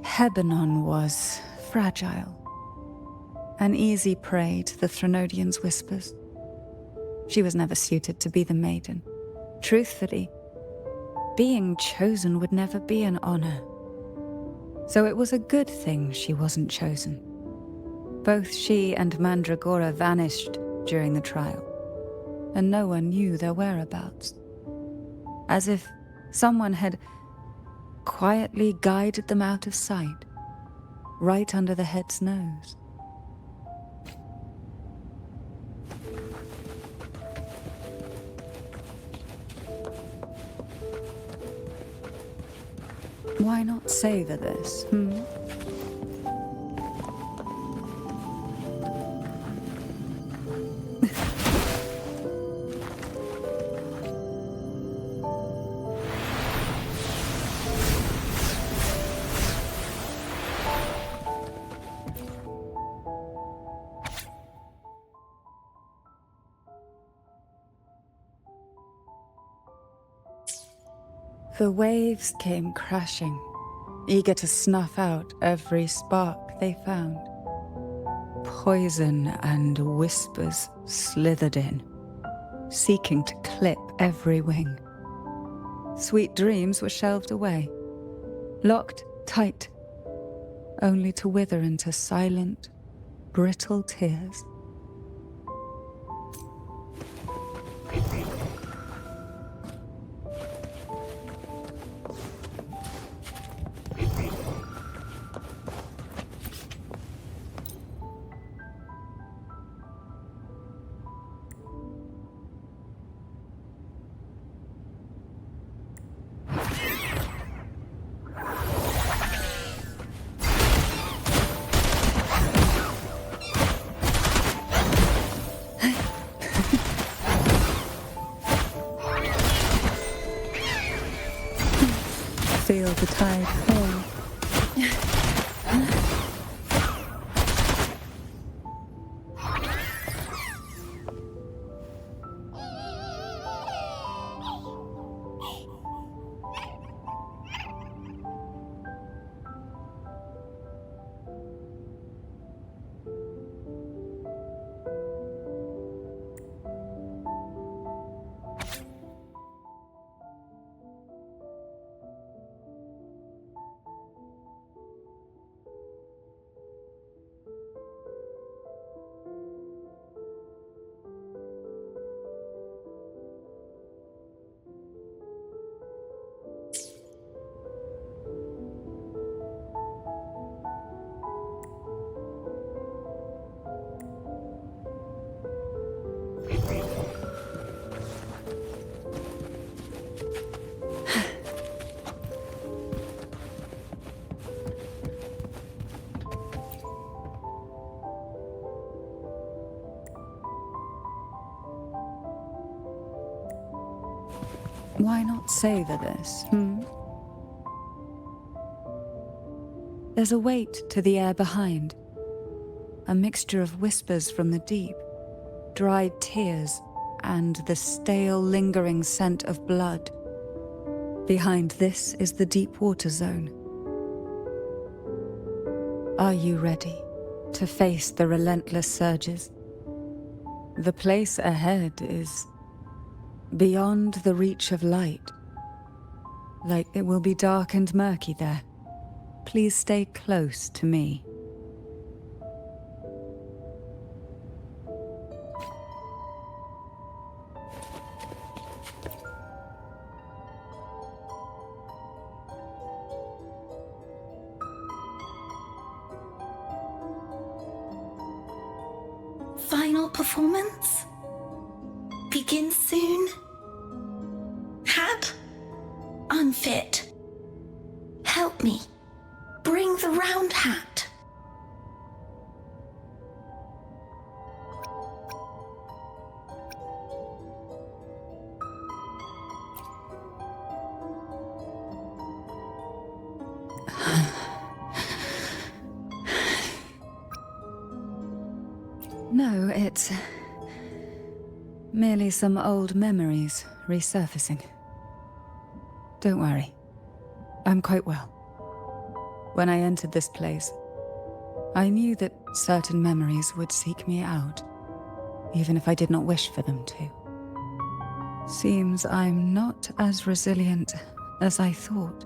Hebanon was fragile, an easy prey to the Threnodians' whispers. She was never suited to be the maiden. Truthfully, being chosen would never be an honor. So it was a good thing she wasn't chosen. Both she and Mandragora vanished during the trial, and no one knew their whereabouts. As if someone had quietly guided them out of sight, right under the head's nose. Why not savor this, The waves came crashing, eager to snuff out every spark they found. Poison and whispers slithered in, seeking to clip every wing. Sweet dreams were shelved away, locked tight, only to wither into silent, brittle tears. Feel the tide fall. Why not savor this, There's a weight to the air behind. A mixture of whispers from the deep, dried tears, and the stale, lingering scent of blood. Behind this is the deep water zone. Are you ready to face the relentless surges? The place ahead is beyond the reach of light. Like it will be dark and murky there. Please stay close to me. Final performance? Begin soon? Hat? Unfit. Help me. Bring the round hat. No, it's merely some old memories resurfacing. Don't worry. I'm quite well. When I entered this place, I knew that certain memories would seek me out, even if I did not wish for them to. Seems I'm not as resilient as I thought.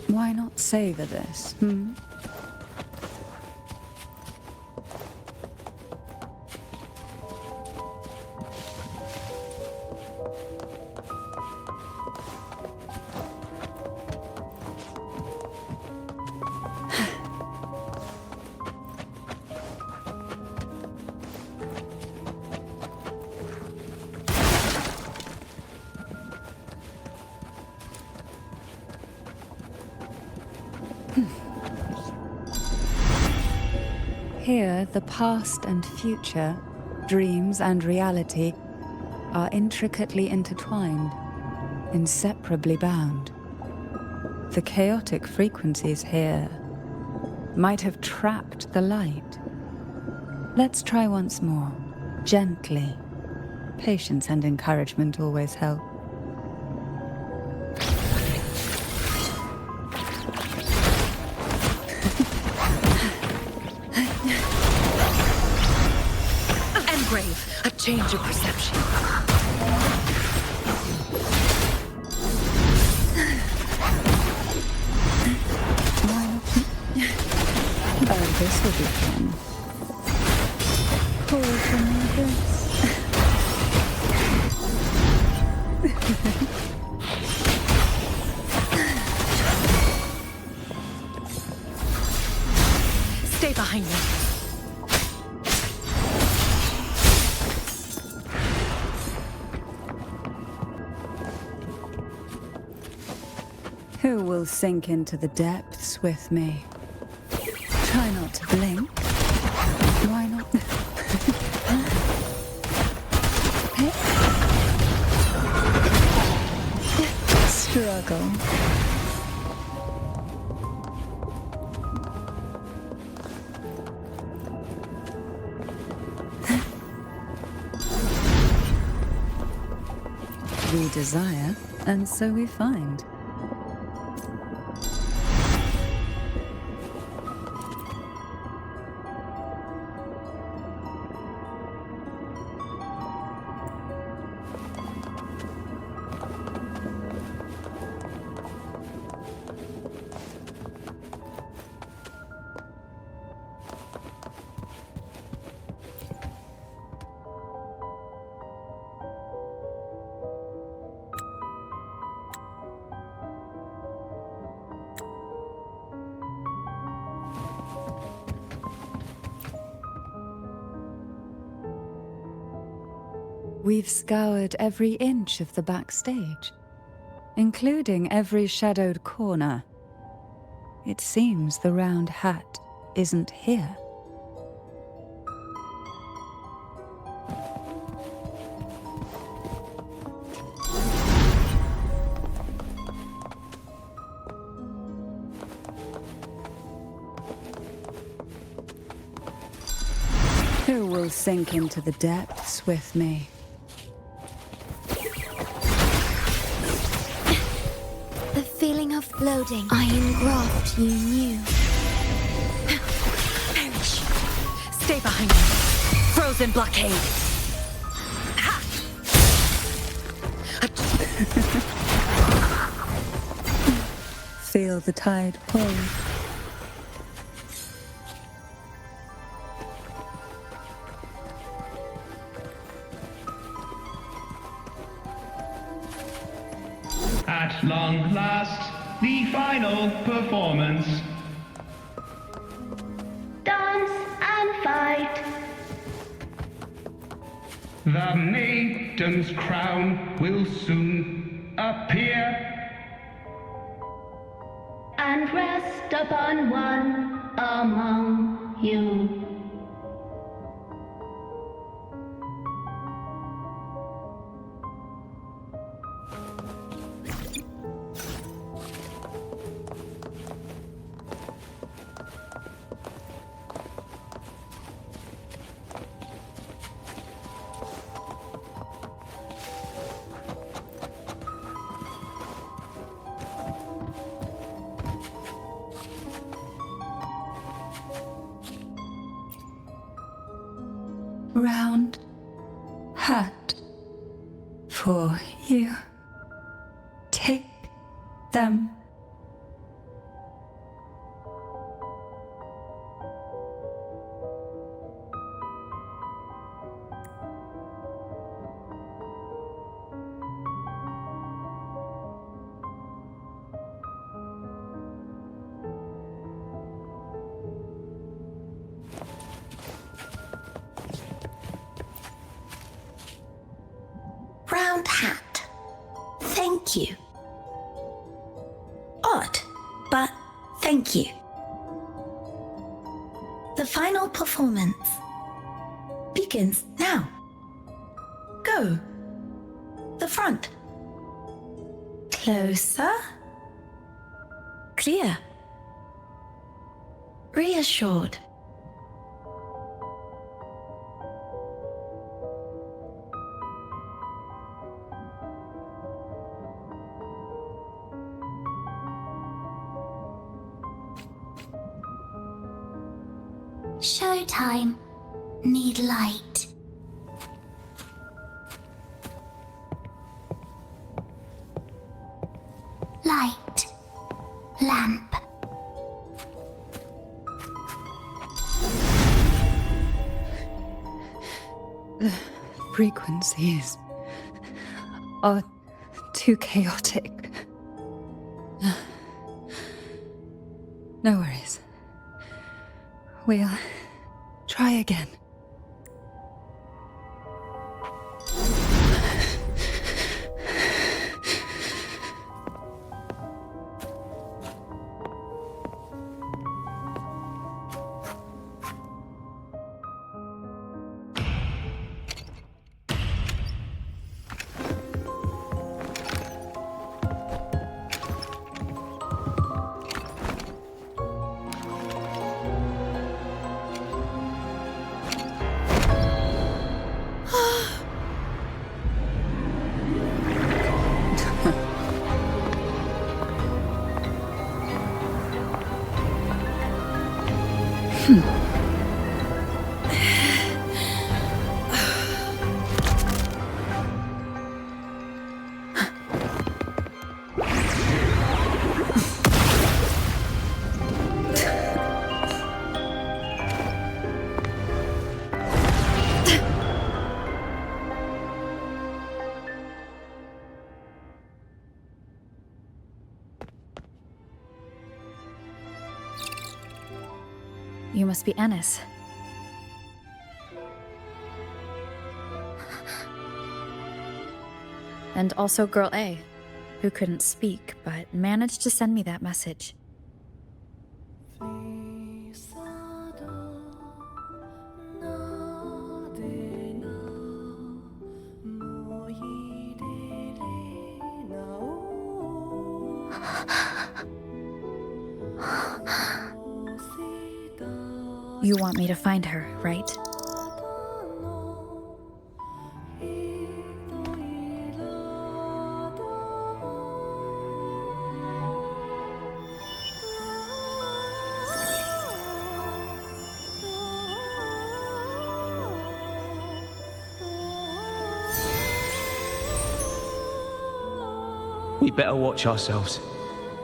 Why not savor this, Here, the past and future, dreams and reality, are intricately intertwined, inseparably bound. The chaotic frequencies here might have trapped the light. Let's try once more, gently. Patience and encouragement always help. Engrave, a change of perception. Oh, this will be fun. Pull from this. Stay behind me. Who will sink into the depths with me? Try not to blink. Why not? Struggle. We desire, and so we find. We've scoured every inch of the backstage, including every shadowed corner. It seems the round hat isn't here. Who will sink into the depths with me? The feeling of floating. Iron graft you knew. Perish. Stay behind me. Frozen blockade. Ha! Feel the tide pull. At long last, the final performance. Dance and fight. The maiden's crown will soon appear. And rest upon one among you. Round hat for you. Take them. Round hat. Thank you. Odd, but thank you. The final performance begins now. Go. The front. Closer. Clear. Reassured. Showtime. Need light. Light. Lamp. The frequencies are too chaotic. No worries. We'll try again. You must be Ennis. And also Girl A, who couldn't speak, but managed to send me that message. You want me to find her, right? We better watch ourselves.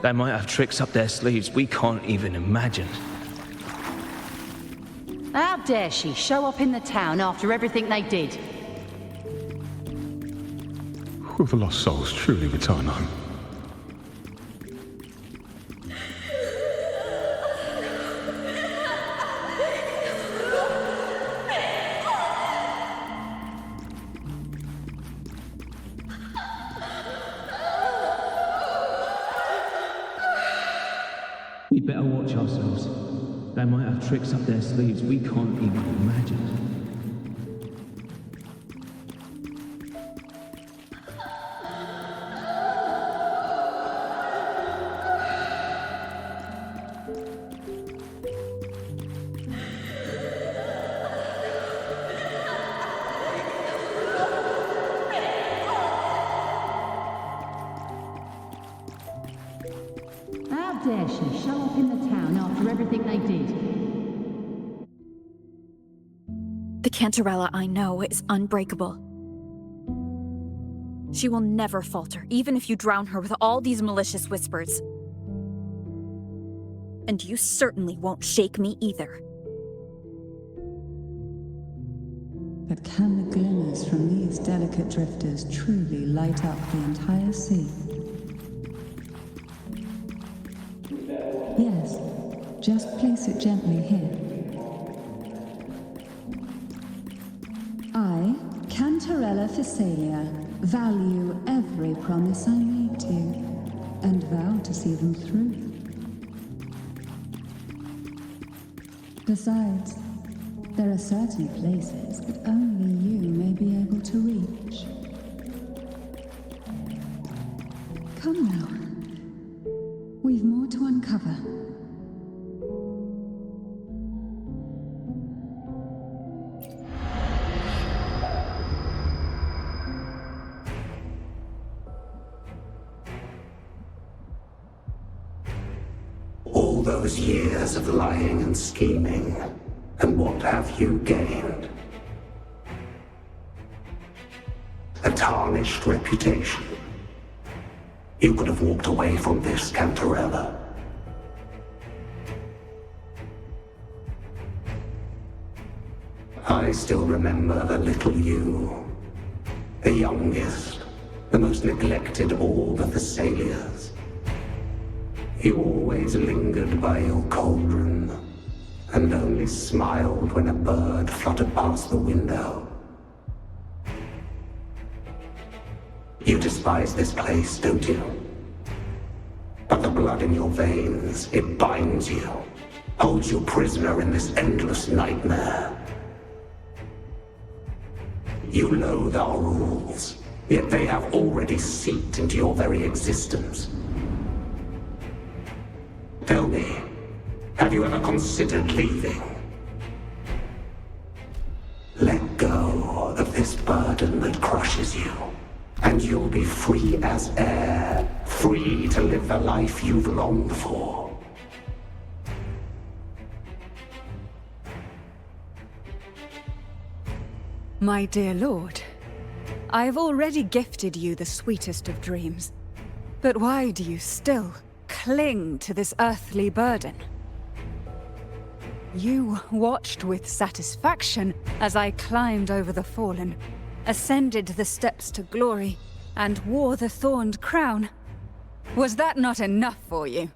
They might have tricks up their sleeves we can't even imagine. How dare she show up in the town after everything they did? Will the lost souls truly return home? We better watch ourselves. They might have tricks up their sleeves we can't even imagine. How dare she show up in the town after everything they did? The Cantarella I know is unbreakable. She will never falter, even if you drown her with all these malicious whispers. And you certainly won't shake me either. But can the glimmers from these delicate drifters truly light up the entire sea? Yes, just place it gently here. I, Cantarella Physalia, value every promise I made to you, and vow to see them through. Besides, there are certain places that only you may be able to reach. Come now. We've more to uncover. All those years of lying and scheming, and what have you gained? A tarnished reputation. You could have walked away from this, Cantarella. I still remember the little you. The youngest, the most neglected of all the Thessalias. You always lingered by your cauldron, and only smiled when a bird fluttered past the window. You despise this place, don't you? But the blood in your veins, it binds you, holds you prisoner in this endless nightmare. You loathe our rules, yet they have already seeped into your very existence. Tell me, have you ever considered leaving? Let go of this burden that crushes you, and you'll be free as air, free to live the life you've longed for. My dear lord, I have already gifted you the sweetest of dreams. But why do you still cling to this earthly burden? You watched with satisfaction as I climbed over the fallen, ascended the steps to glory, and wore the thorned crown. Was that not enough for you?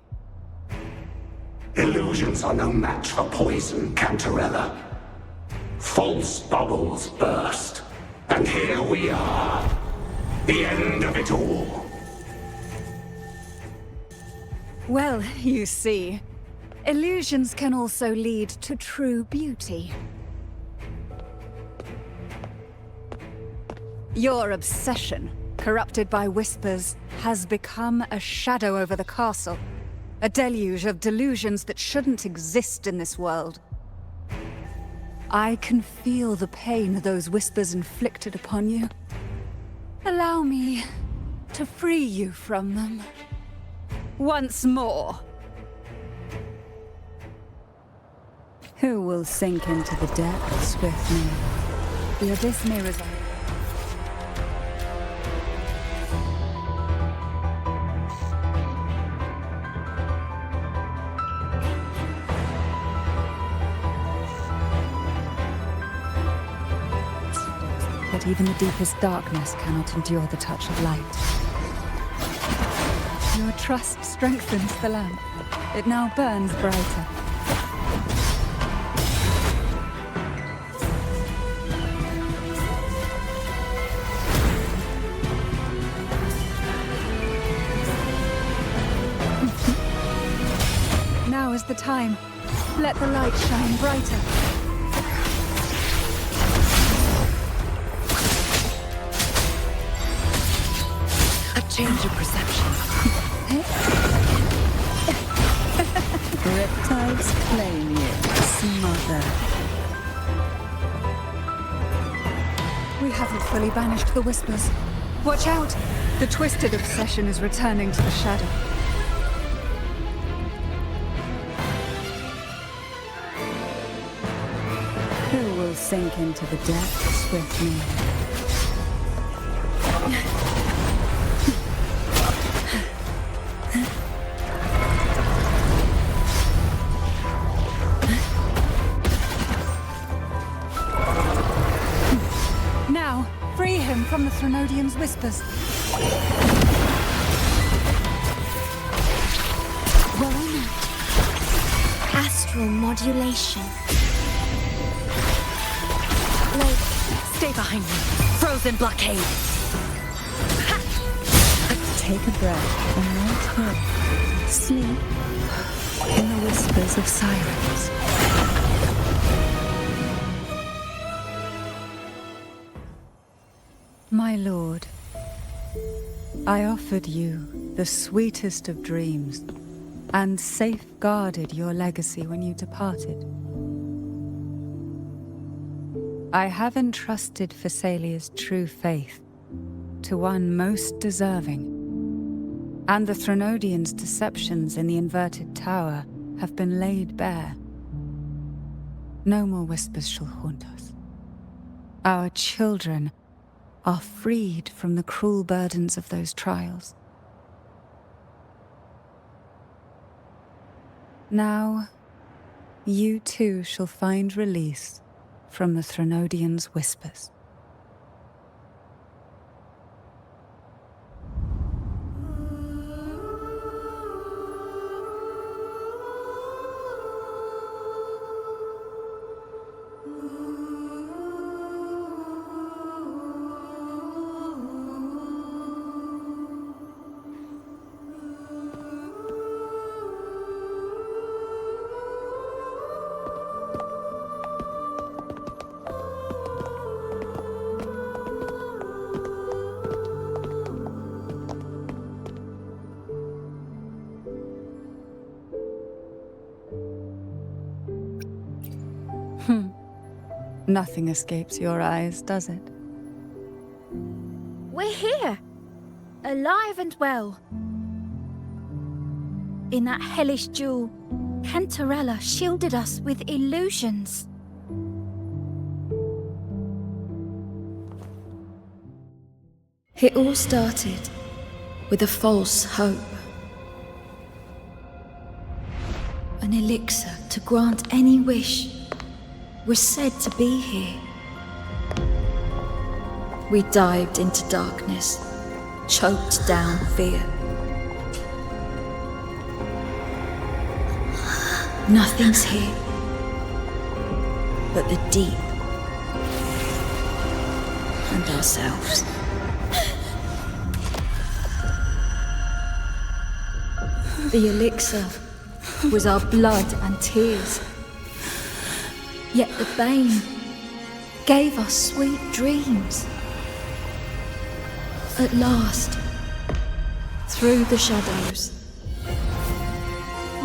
Illusions are no match for poison, Cantarella. False bubbles burst, and here we are. The end of it all. Well, you see, illusions can also lead to true beauty. Your obsession, corrupted by whispers, has become a shadow over the castle. A deluge of delusions that shouldn't exist in this world. I can feel the pain those whispers inflicted upon you. Allow me to free you from them. Once more. Who will sink into the depths with me? The abyss may reside. But even the deepest darkness cannot endure the touch of light. Your trust strengthens the lamp. It now burns brighter. Now is the time. Let the light shine brighter. Change of perception. Riptides claim you, smother. We haven't fully banished the whispers. Watch out! The twisted obsession is returning to the shadow. Who will sink into the depths with me? From the Threnodium's whispers. Well, I know. Astral modulation. Stay behind me. Frozen blockade. Take a breath and right here. Sleep in the whispers of sirens. My lord, I offered you the sweetest of dreams and safeguarded your legacy when you departed. I have entrusted Phassalia's true faith to one most deserving, and the Threnodians' deceptions in the inverted tower have been laid bare. No more whispers shall haunt us. Our children are freed from the cruel burdens of those trials. Now, you too shall find release from the Threnodians' whispers. Nothing escapes your eyes, does it? We're here, alive and well. In that hellish duel, Cantarella shielded us with illusions. It all started with a false hope. An elixir to grant any wish was said to be here. We dived into darkness, choked down fear. Nothing's here but the deep and ourselves. The elixir was our blood and tears. Yet the bane gave us sweet dreams. At last, through the shadows,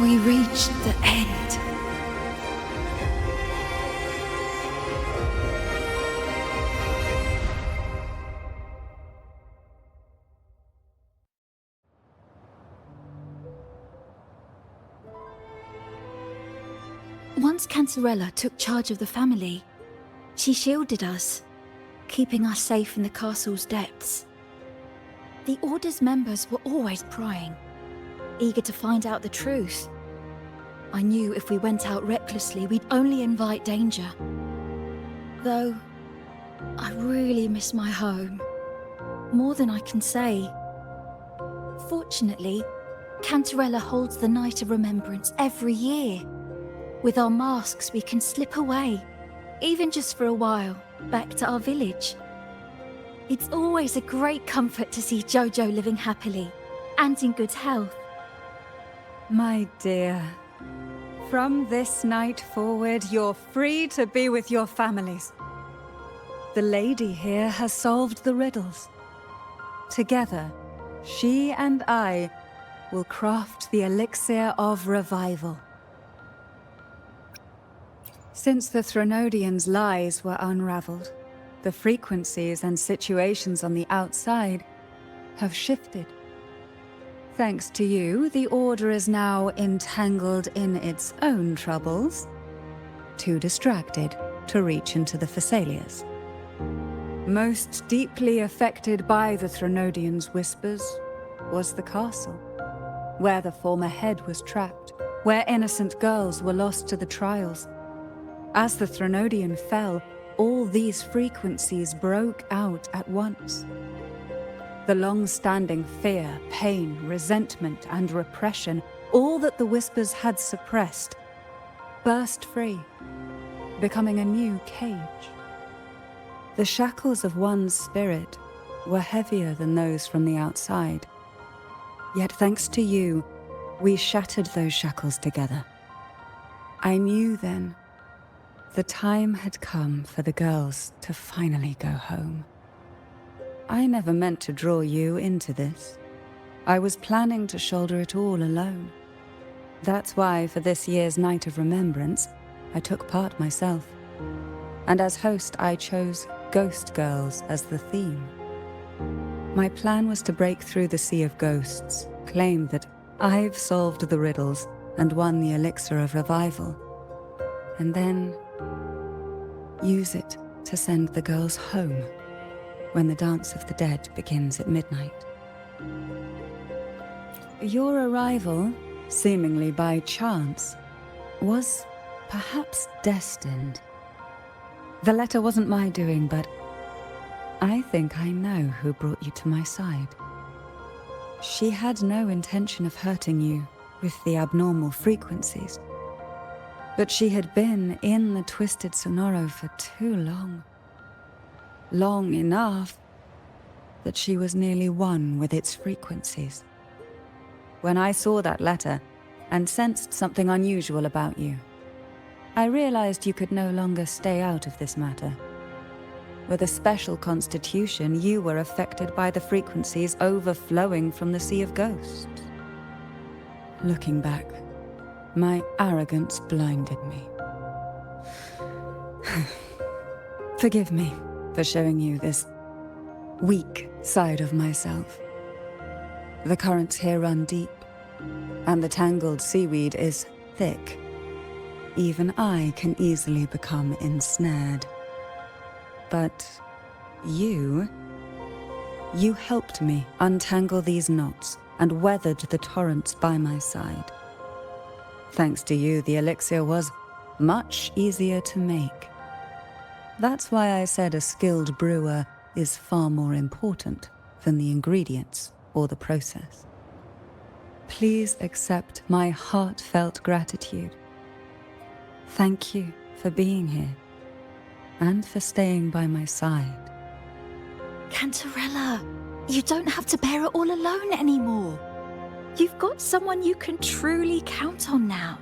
we reached the end. Once Cantarella took charge of the family, she shielded us, keeping us safe in the castle's depths. The Order's members were always prying, eager to find out the truth. I knew if we went out recklessly, we'd only invite danger. Though, I really miss my home, more than I can say. Fortunately, Cantarella holds the Night of Remembrance every year. With our masks, we can slip away, even just for a while, back to our village. It's always a great comfort to see Jojo living happily and in good health. My dear, from this night forward, you're free to be with your families. The lady here has solved the riddles. Together, she and I will craft the elixir of revival. Since the Threnodians' lies were unraveled, the frequencies and situations on the outside have shifted. Thanks to you, the Order is now entangled in its own troubles, too distracted to reach into the Phassalias. Most deeply affected by the Threnodians' whispers was the castle, where the former head was trapped, where innocent girls were lost to the trials. As the Threnodian fell, all these frequencies broke out at once. The long-standing fear, pain, resentment, and repression, all that the whispers had suppressed, burst free, becoming a new cage. The shackles of one's spirit were heavier than those from the outside. Yet thanks to you, we shattered those shackles together. I knew then the time had come for the girls to finally go home. I never meant to draw you into this. I was planning to shoulder it all alone. That's why, for this year's Night of Remembrance, I took part myself. And as host, I chose Ghost Girls as the theme. My plan was to break through the sea of ghosts, claim that I've solved the riddles and won the elixir of revival, and then use it to send the girls home when the Dance of the Dead begins at midnight. Your arrival, seemingly by chance, was perhaps destined. The letter wasn't my doing, but I think I know who brought you to my side. She had no intention of hurting you with the abnormal frequencies, but she had been in the Twisted Sonoro for too long. Long enough that she was nearly one with its frequencies. When I saw that letter and sensed something unusual about you, I realized you could no longer stay out of this matter. With a special constitution, you were affected by the frequencies overflowing from the Sea of Ghosts. Looking back, my arrogance blinded me. Forgive me for showing you this weak side of myself. The currents here run deep, and the tangled seaweed is thick. Even I can easily become ensnared. But you helped me untangle these knots and weathered the torrents by my side. Thanks to you, the elixir was much easier to make. That's why I said a skilled brewer is far more important than the ingredients or the process. Please accept my heartfelt gratitude. Thank you for being here, and for staying by my side. Cantarella, you don't have to bear it all alone anymore. You've got someone you can truly count on now.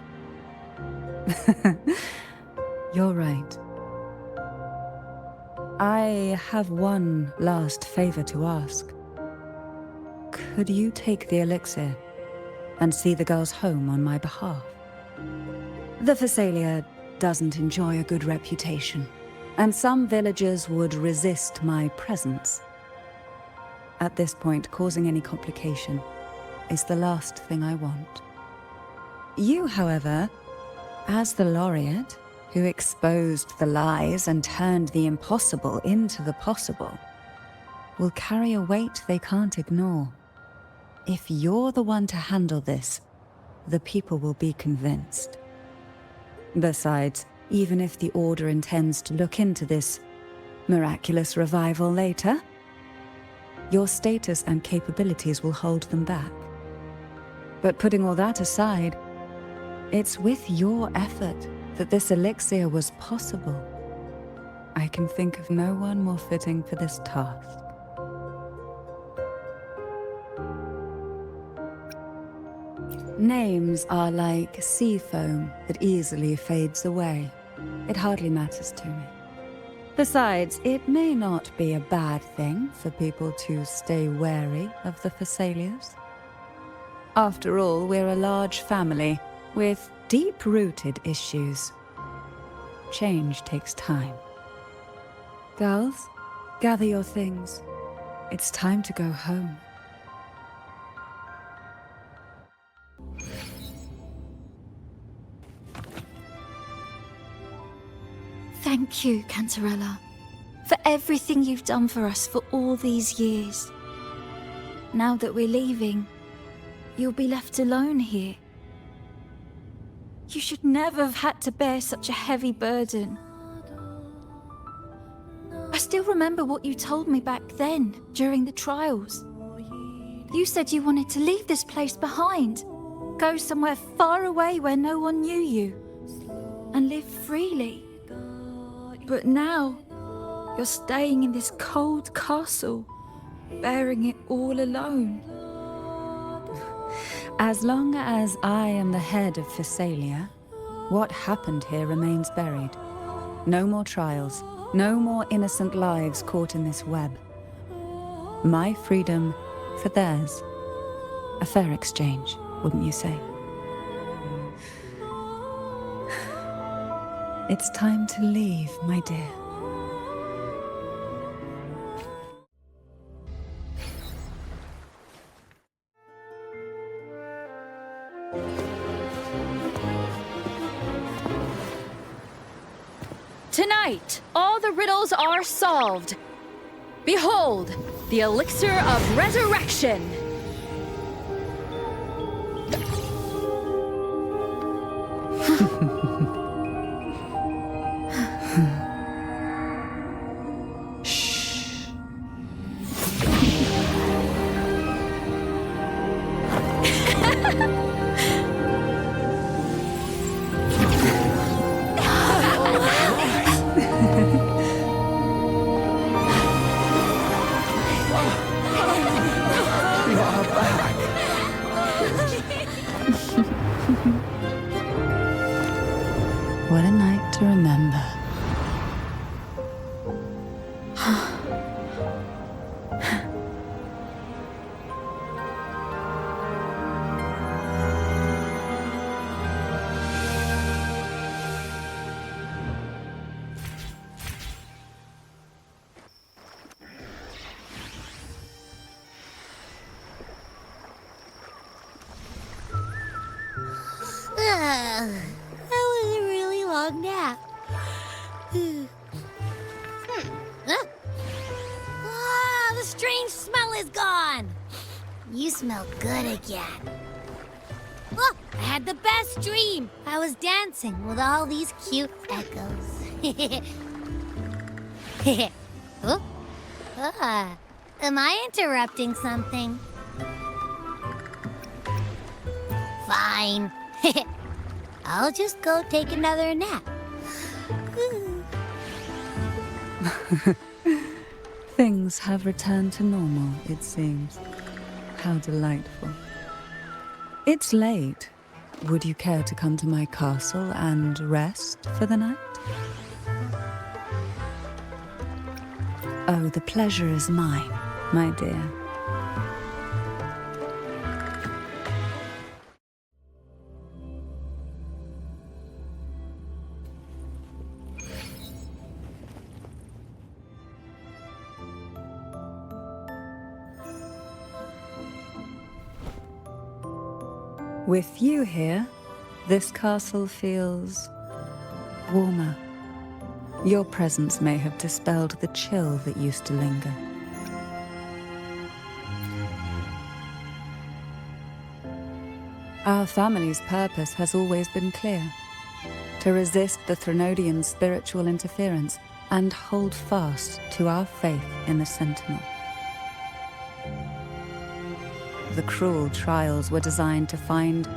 You're right. I have one last favor to ask. Could you take the elixir and see the girls home on my behalf? The Phasalia doesn't enjoy a good reputation, and some villagers would resist my presence. At this point, causing any complication is the last thing I want. You, however, as the laureate who exposed the lies and turned the impossible into the possible, will carry a weight they can't ignore. If you're the one to handle this, the people will be convinced. Besides, even if the Order intends to look into this miraculous revival later, your status and capabilities will hold them back. But putting all that aside, it's with your effort that this elixir was possible. I can think of no one more fitting for this task. Names are like sea foam that easily fades away. It hardly matters to me. Besides, it may not be a bad thing for people to stay wary of the Phasalias. After all, we're a large family with deep-rooted issues. Change takes time. Girls, gather your things. It's time to go home. Thank you, Cantarella, for everything you've done for us for all these years. Now that we're leaving, you'll be left alone here. You should never have had to bear such a heavy burden. I still remember what you told me back then, during the trials. You said you wanted to leave this place behind, go somewhere far away where no one knew you, and live freely. But now, you're staying in this cold castle, bearing it all alone. As long as I am the head of Phasalia, what happened here remains buried. No more trials, no more innocent lives caught in this web. My freedom for theirs. A fair exchange, wouldn't you say? It's time to leave, my dear. Tonight, all the riddles are solved. Behold, the elixir of resurrection. What a night to remember. That was a really long nap. Ah, the strange smell is gone. You smell good again. Look, I had the best dream. I was dancing with all these cute echoes. Oh? Am I interrupting something? Fine. I'll just go take another nap. Things have returned to normal, it seems. How delightful. It's late. Would you care to come to my castle and rest for the night? Oh, the pleasure is mine, my dear. With you here, this castle feels warmer. Your presence may have dispelled the chill that used to linger. Our family's purpose has always been clear: to resist the Threnodians' spiritual interference and hold fast to our faith in the Sentinel. The cruel trials were designed to find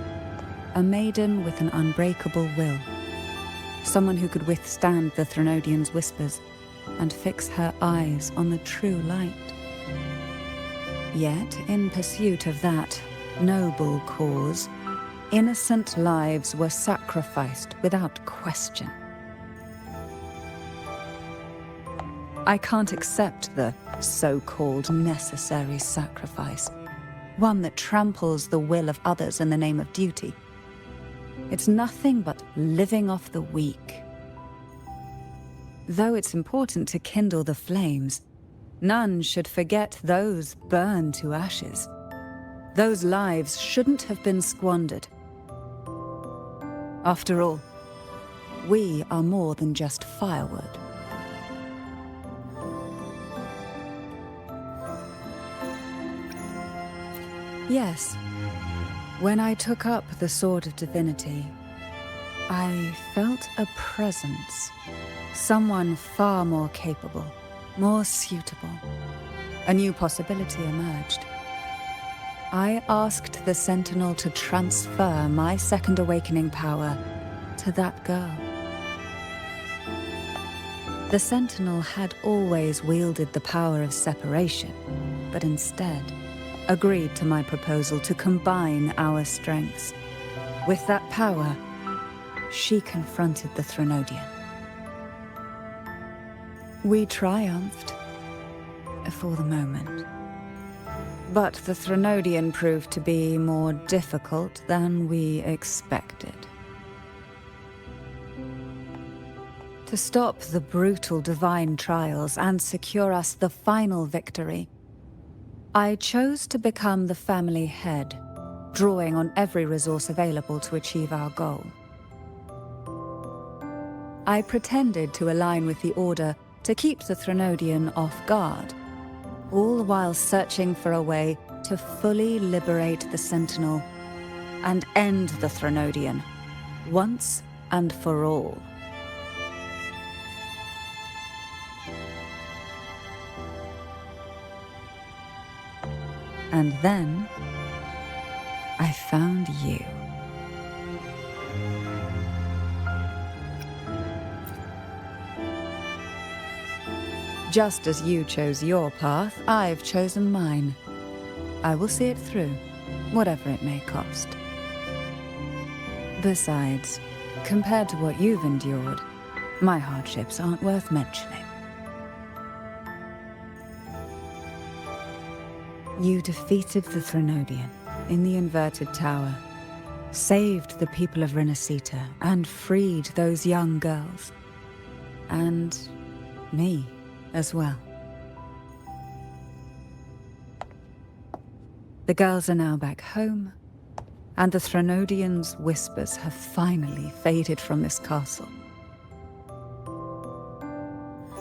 a maiden with an unbreakable will, someone who could withstand the Threnodians' whispers and fix her eyes on the true light. Yet, in pursuit of that noble cause, innocent lives were sacrificed without question. I can't accept the so-called necessary sacrifice, one that tramples the will of others in the name of duty. It's nothing but living off the weak. Though it's important to kindle the flames, none should forget those burned to ashes. Those lives shouldn't have been squandered. After all, we are more than just firewood. Yes, when I took up the Sword of Divinity, I felt a presence. Someone far more capable, more suitable. A new possibility emerged. I asked the Sentinel to transfer my second awakening power to that girl. The Sentinel had always wielded the power of separation, but instead agreed to my proposal to combine our strengths. With that power, she confronted the Threnodian. We triumphed, for the moment. But the Threnodian proved to be more difficult than we expected. To stop the brutal divine trials and secure us the final victory, I chose to become the family head, drawing on every resource available to achieve our goal. I pretended to align with the Order to keep the Threnodian off guard, all while searching for a way to fully liberate the Sentinel and end the Threnodian, once and for all. And then, I found you. Just as you chose your path, I've chosen mine. I will see it through, whatever it may cost. Besides, compared to what you've endured, my hardships aren't worth mentioning. You defeated the Threnodian in the Inverted Tower, saved the people of Renacita, and freed those young girls. And me as well. The girls are now back home, and the Threnodian's whispers have finally faded from this castle.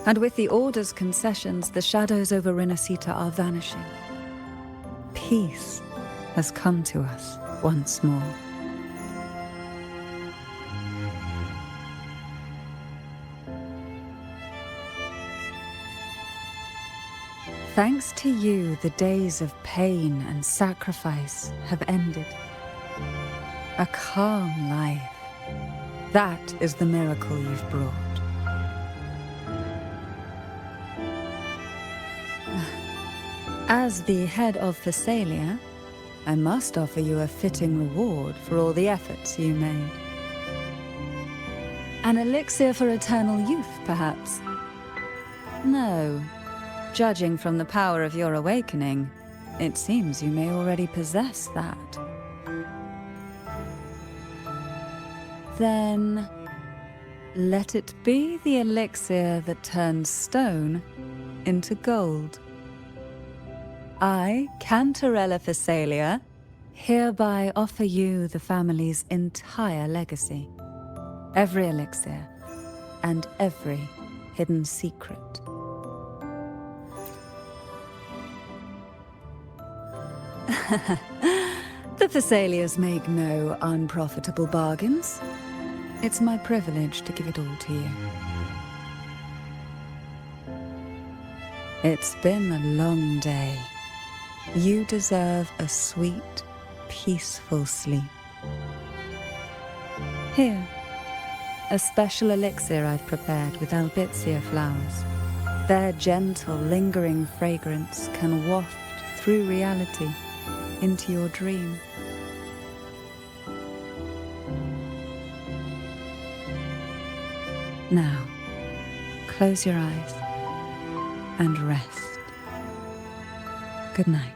And with the Order's concessions, the shadows over Renacita are vanishing. Peace has come to us once more. Thanks to you, the days of pain and sacrifice have ended. A calm life. That is the miracle you've brought. As the head of Thessalia, I must offer you a fitting reward for all the efforts you made. An elixir for eternal youth, perhaps? No. Judging from the power of your awakening, it seems you may already possess that. Then, let it be the elixir that turns stone into gold. I, Cantarella Thessalia, hereby offer you the family's entire legacy. Every elixir and every hidden secret. The Thessalias make no unprofitable bargains. It's my privilege to give it all to you. It's been a long day. You deserve a sweet, peaceful sleep. Here, a special elixir I've prepared with albizia flowers. Their gentle, lingering fragrance can waft through reality into your dream. Now, close your eyes and rest. Good night.